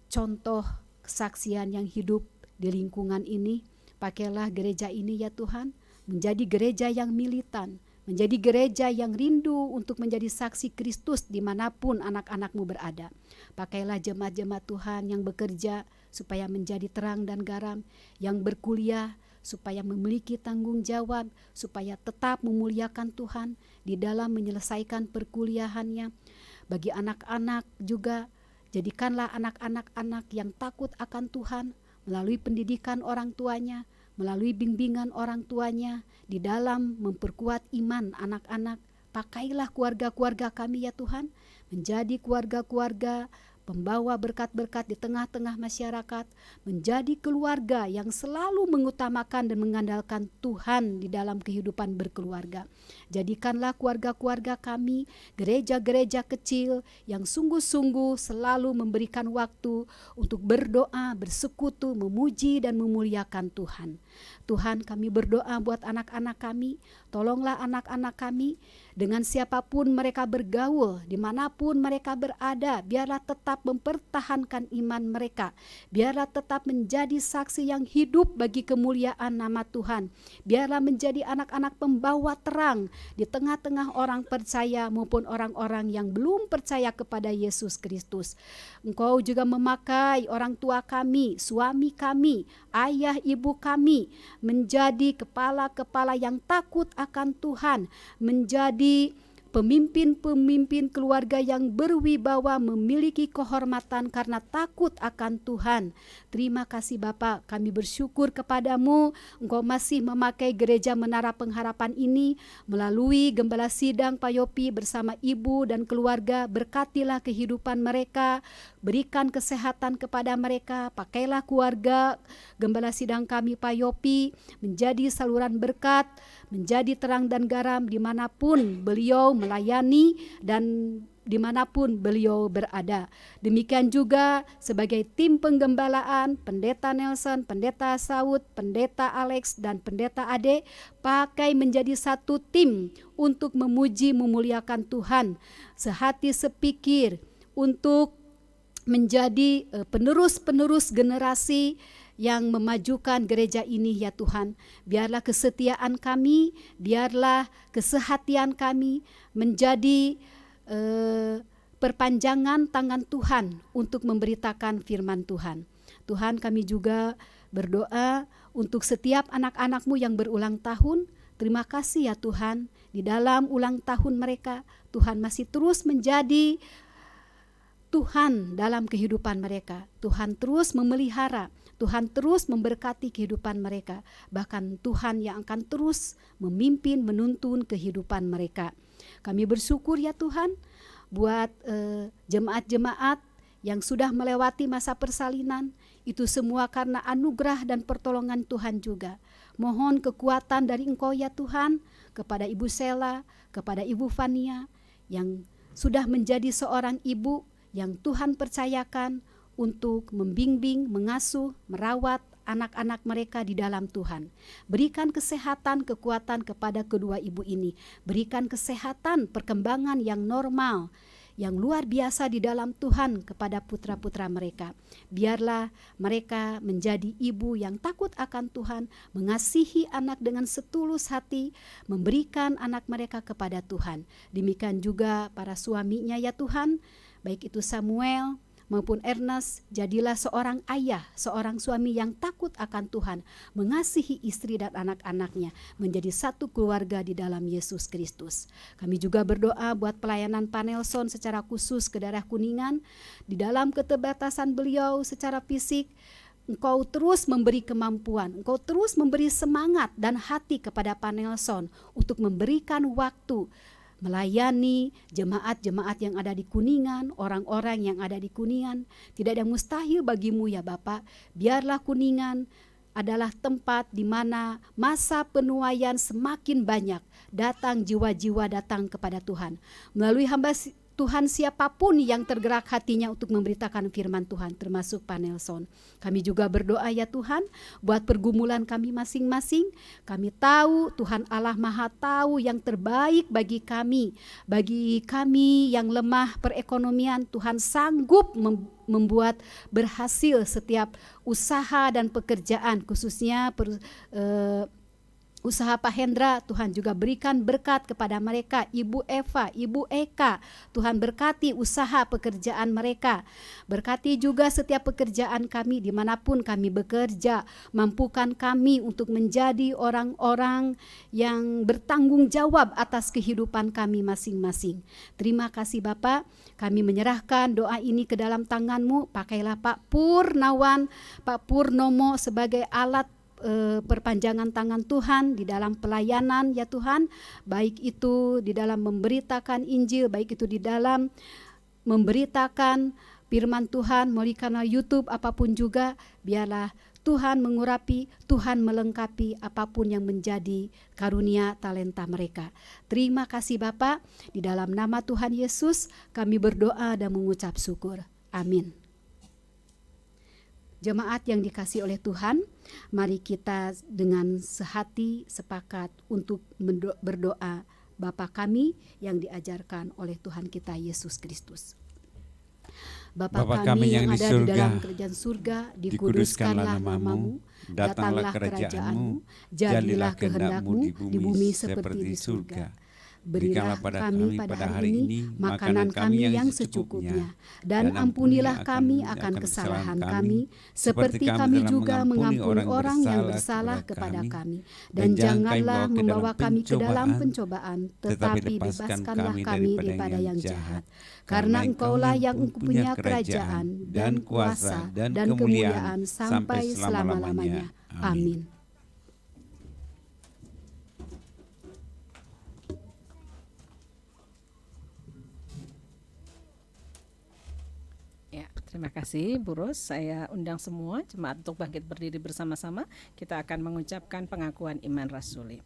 contoh kesaksian yang hidup di lingkungan ini. Pakailah gereja ini ya Tuhan, menjadi gereja yang militan, menjadi gereja yang rindu untuk menjadi saksi Kristus dimanapun anak-anak-Mu berada. Pakailah jemaat-jemaat Tuhan yang bekerja supaya menjadi terang dan garam, yang berkuliah supaya memiliki tanggung jawab, supaya tetap memuliakan Tuhan di dalam menyelesaikan perkuliahannya. Bagi anak-anak juga, jadikanlah anak-anak yang takut akan Tuhan, melalui pendidikan orang tuanya, melalui bimbingan orang tuanya, di dalam memperkuat iman anak-anak. Pakailah keluarga-keluarga kami ya Tuhan, menjadi keluarga-keluarga pembawa berkat-berkat di tengah-tengah masyarakat, menjadi keluarga yang selalu mengutamakan dan mengandalkan Tuhan di dalam kehidupan berkeluarga. Jadikanlah keluarga-keluarga kami gereja-gereja kecil yang sungguh-sungguh selalu memberikan waktu untuk berdoa, bersekutu, memuji dan memuliakan Tuhan. Tuhan, kami berdoa buat anak-anak kami, tolonglah anak-anak kami dengan siapapun mereka bergaul, dimanapun mereka berada, biarlah tetap mempertahankan iman mereka, biarlah tetap menjadi saksi yang hidup bagi kemuliaan nama Tuhan, biarlah menjadi anak-anak pembawa terang di tengah-tengah orang percaya maupun orang-orang yang belum percaya kepada Yesus Kristus. Engkau juga memakai orang tua kami, suami kami, ayah ibu kami, menjadi kepala-kepala yang takut akan Tuhan, menjadi pemimpin-pemimpin keluarga yang berwibawa, memiliki kehormatan karena takut akan Tuhan. Terima kasih Bapa, kami bersyukur kepadamu, Engkau masih memakai gereja Menara Pengharapan ini melalui Gembala Sidang Pak Yopi bersama ibu dan keluarga. Berkatilah kehidupan mereka, berikan kesehatan kepada mereka. Pakailah keluarga Gembala Sidang kami Pak Yopi menjadi saluran berkat, menjadi terang dan garam dimanapun beliau melayani dan dimanapun beliau berada. Demikian juga sebagai tim penggembalaan, Pendeta Nelson, Pendeta Saud, Pendeta Alex, dan Pendeta Ade, pakai menjadi satu tim untuk memuji memuliakan Tuhan, sehati sepikir untuk menjadi penerus-penerus generasi yang memajukan gereja ini ya Tuhan. Biarlah kesetiaan kami, biarlah kesehatian kami menjadi perpanjangan tangan Tuhan untuk memberitakan firman Tuhan. Tuhan, kami juga berdoa untuk setiap anak-anak-Mu yang berulang tahun. Terima kasih ya Tuhan, di dalam ulang tahun mereka, Tuhan masih terus menjadi Tuhan dalam kehidupan mereka. Tuhan terus memelihara, Tuhan terus memberkati kehidupan mereka. Bahkan Tuhan yang akan terus memimpin, menuntun kehidupan mereka. Kami bersyukur ya Tuhan buat jemaat-jemaat yang sudah melewati masa persalinan. Itu semua karena anugerah dan pertolongan Tuhan juga. Mohon kekuatan dari Engkau ya Tuhan kepada Ibu Sela, kepada Ibu Fania yang sudah menjadi seorang ibu yang Tuhan percayakan untuk membimbing, mengasuh, merawat anak-anak mereka di dalam Tuhan. Berikan kesehatan, kekuatan kepada kedua ibu ini. Berikan kesehatan, perkembangan yang normal, yang luar biasa di dalam Tuhan kepada putra-putra mereka. Biarlah mereka menjadi ibu yang takut akan Tuhan, mengasihi anak dengan setulus hati, memberikan anak mereka kepada Tuhan. Demikian juga para suaminya ya Tuhan, baik itu Samuel maupun Ernest, jadilah seorang ayah, seorang suami yang takut akan Tuhan, mengasihi istri dan anak-anaknya, menjadi satu keluarga di dalam Yesus Kristus. Kami juga berdoa buat pelayanan Pak Nelson secara khusus ke daerah Kuningan, di dalam keterbatasan beliau secara fisik. Engkau terus memberi kemampuan, Engkau terus memberi semangat dan hati kepada Pak Nelson untuk memberikan waktu melayani jemaat-jemaat yang ada di Kuningan, orang-orang yang ada di Kuningan. Tidak ada mustahil bagimu ya Bapak. Biarlah Kuningan adalah tempat di mana masa penuaian semakin banyak, datang jiwa-jiwa datang kepada Tuhan. Melalui hamba Tuhan siapapun yang tergerak hatinya untuk memberitakan firman Tuhan, termasuk Pak Nelson. Kami juga berdoa ya Tuhan buat pergumulan kami masing-masing. Kami tahu Tuhan Allah Maha tahu yang terbaik bagi kami. Bagi kami yang lemah perekonomian, Tuhan sanggup membuat berhasil setiap usaha dan pekerjaan, khususnya usaha Pak Hendra, Tuhan juga berikan berkat kepada mereka. Ibu Eva, Ibu Eka, Tuhan berkati usaha pekerjaan mereka. Berkati juga setiap pekerjaan kami dimanapun kami bekerja. Mampukan kami untuk menjadi orang-orang yang bertanggung jawab atas kehidupan kami masing-masing. Terima kasih Bapak, kami menyerahkan doa ini ke dalam tangan-Mu. Pakailah Pak Purnawan, Pak Purnomo sebagai alat perpanjangan tangan Tuhan di dalam pelayanan ya Tuhan, baik itu di dalam memberitakan Injil, baik itu di dalam memberitakan firman Tuhan melalui kanal YouTube apapun juga, biarlah Tuhan mengurapi, Tuhan melengkapi apapun yang menjadi karunia talenta mereka. Terima kasih Bapak, di dalam nama Tuhan Yesus kami berdoa dan mengucap syukur. Amin. Jemaat yang dikasihi oleh Tuhan, mari kita dengan sehati sepakat untuk berdoa Bapa kami yang diajarkan oleh Tuhan kita Yesus Kristus. Bapa kami yang ada di dalam kerajaan surga, dikuduskanlah namamu, datanglah kerajaanmu, jadilah kehendak-Mu di bumi seperti di surga. Berilah kami pada hari ini makanan kami yang secukupnya, dan ampunilah kami akan kesalahan kami, seperti kami juga mengampuni orang yang bersalah kepada kami. Dan janganlah membawa kami ke dalam pencobaan, tetapi bebaskanlah kami daripada yang jahat. Karena Engkaulah yang mempunyai kerajaan dan kuasa dan kemuliaan sampai selama-lamanya. Amin. Terima kasih Bu Ros. Saya undang semua jemaat untuk bangkit berdiri bersama-sama. Kita akan mengucapkan pengakuan iman rasuli.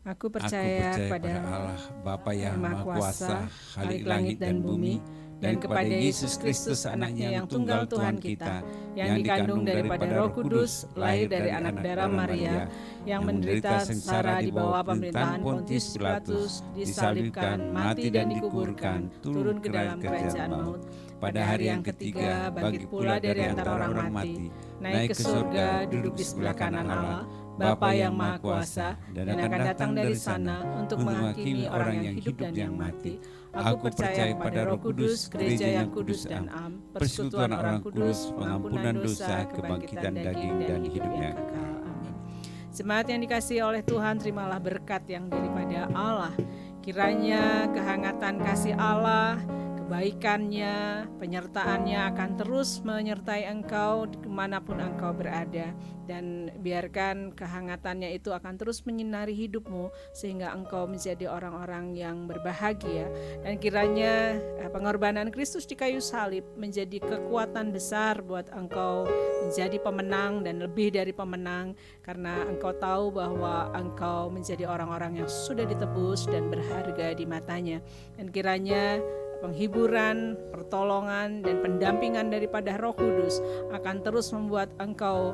Aku percaya pada Allah Bapa yang Maha Kuasa, Khalik langit dan bumi, dan kepada Yesus Kristus anaknya yang tunggal Tuhan kita, yang dikandung daripada Roh Kudus, lahir dari anak darah Maria, yang menderita sengsara di bawah pemerintahan Pontius Pilatus, disalibkan, mati dan dikuburkan, turun ke dalam kerajaan maut. Pada hari yang ketiga bangkit pula dari antara orang mati, naik ke surga, duduk di sebelah kanan Allah, Bapa yang Maha Kuasa, dan akan datang dari sana untuk menghakimi orang yang hidup dan yang mati. Aku percaya pada Roh Kudus, gereja yang kudus dan am, persekutuan orang kudus, pengampunan dosa, kebangkitan daging, dan hidup yang kekal. Amin. Jemaat yang dikasihi oleh Tuhan, terimalah berkat yang daripada Allah. Kiranya kehangatan kasih Allah, kebaikannya, penyertaannya akan terus menyertai engkau dimanapun engkau berada, dan biarkan kehangatannya itu akan terus menyinari hidupmu sehingga engkau menjadi orang-orang yang berbahagia. Dan kiranya pengorbanan Kristus di kayu salib menjadi kekuatan besar buat engkau menjadi pemenang dan lebih dari pemenang, karena engkau tahu bahwa engkau menjadi orang-orang yang sudah ditebus dan berharga di matanya. Dan kiranya penghiburan, pertolongan, dan pendampingan daripada Roh Kudus akan terus membuat engkau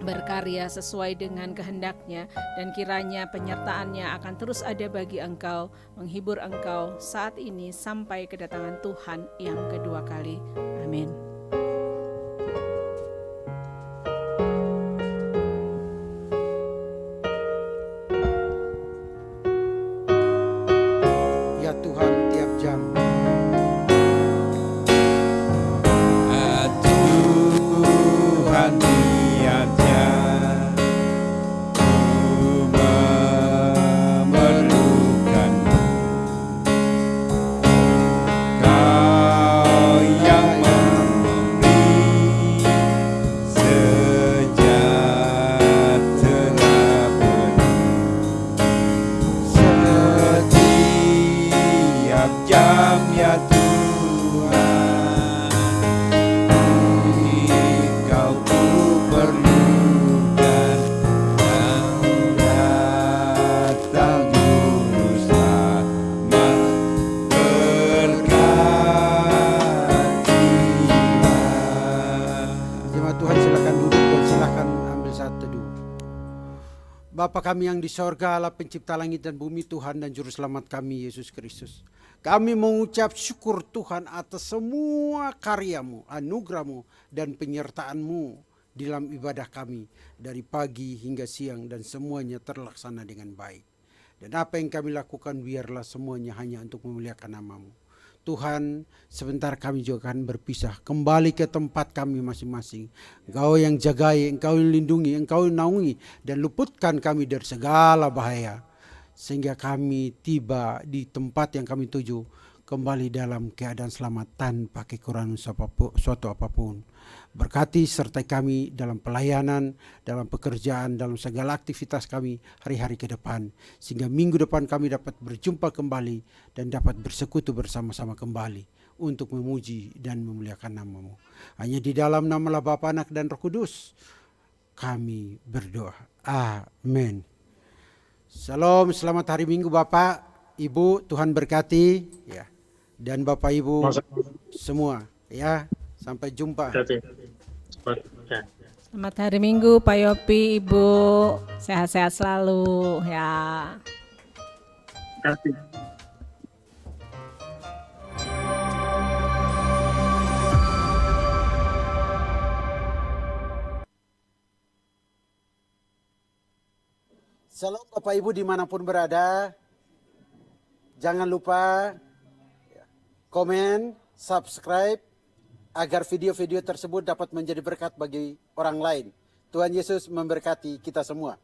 berkarya sesuai dengan kehendaknya, dan kiranya penyertaannya akan terus ada bagi engkau, menghibur engkau saat ini sampai kedatangan Tuhan yang kedua kali. Amin. Ya Tuhan, tiap jam Tuhan niatnya ku memerlukanmu, Kau yang memberi sejahtera penuh setiap jam ya Tuhan, Engkau ku perlukan, dan datang juru selamat, berkatilah. jemaat Tuhan, silakan duduk dan silakan ambil saat teduh. Bapa kami yang di sorga, Allah pencipta langit dan bumi, Tuhan dan Juru Selamat kami, Yesus Kristus. Kami mengucap syukur Tuhan atas semua karya-Mu, anugerah-Mu, dan penyertaan-Mu di dalam ibadah kami dari pagi hingga siang dan semuanya terlaksana dengan baik. Dan apa yang kami lakukan biarlah semuanya hanya untuk memuliakan nama-Mu. Tuhan, sebentar kami juga akan berpisah kembali ke tempat kami masing-masing. Engkau yang jagai, Engkau yang lindungi, Engkau yang naungi dan luputkan kami dari segala bahaya. Sehingga kami tiba di tempat yang kami tuju kembali dalam keadaan selamat tanpa kekurangan suatu apapun. Berkati sertai kami dalam pelayanan, dalam pekerjaan, dalam segala aktivitas kami hari-hari ke depan. Sehingga minggu depan kami dapat berjumpa kembali dan dapat bersekutu bersama-sama kembali untuk memuji dan memuliakan nama-Mu. Hanya di dalam nama Bapa, Anak, dan Roh Kudus kami berdoa. Amin. Shalom, selamat hari Minggu Bapak, Ibu, Tuhan berkati ya. Dan Bapak Ibu semua ya. Sampai jumpa. Selamat hari Minggu Pak Yopi, Ibu. Sehat-sehat selalu ya. Terima kasih. Shalom Bapak Ibu dimanapun berada. Jangan lupa komen, subscribe, agar video-video tersebut dapat menjadi berkat bagi orang lain. Tuhan Yesus memberkati kita semua.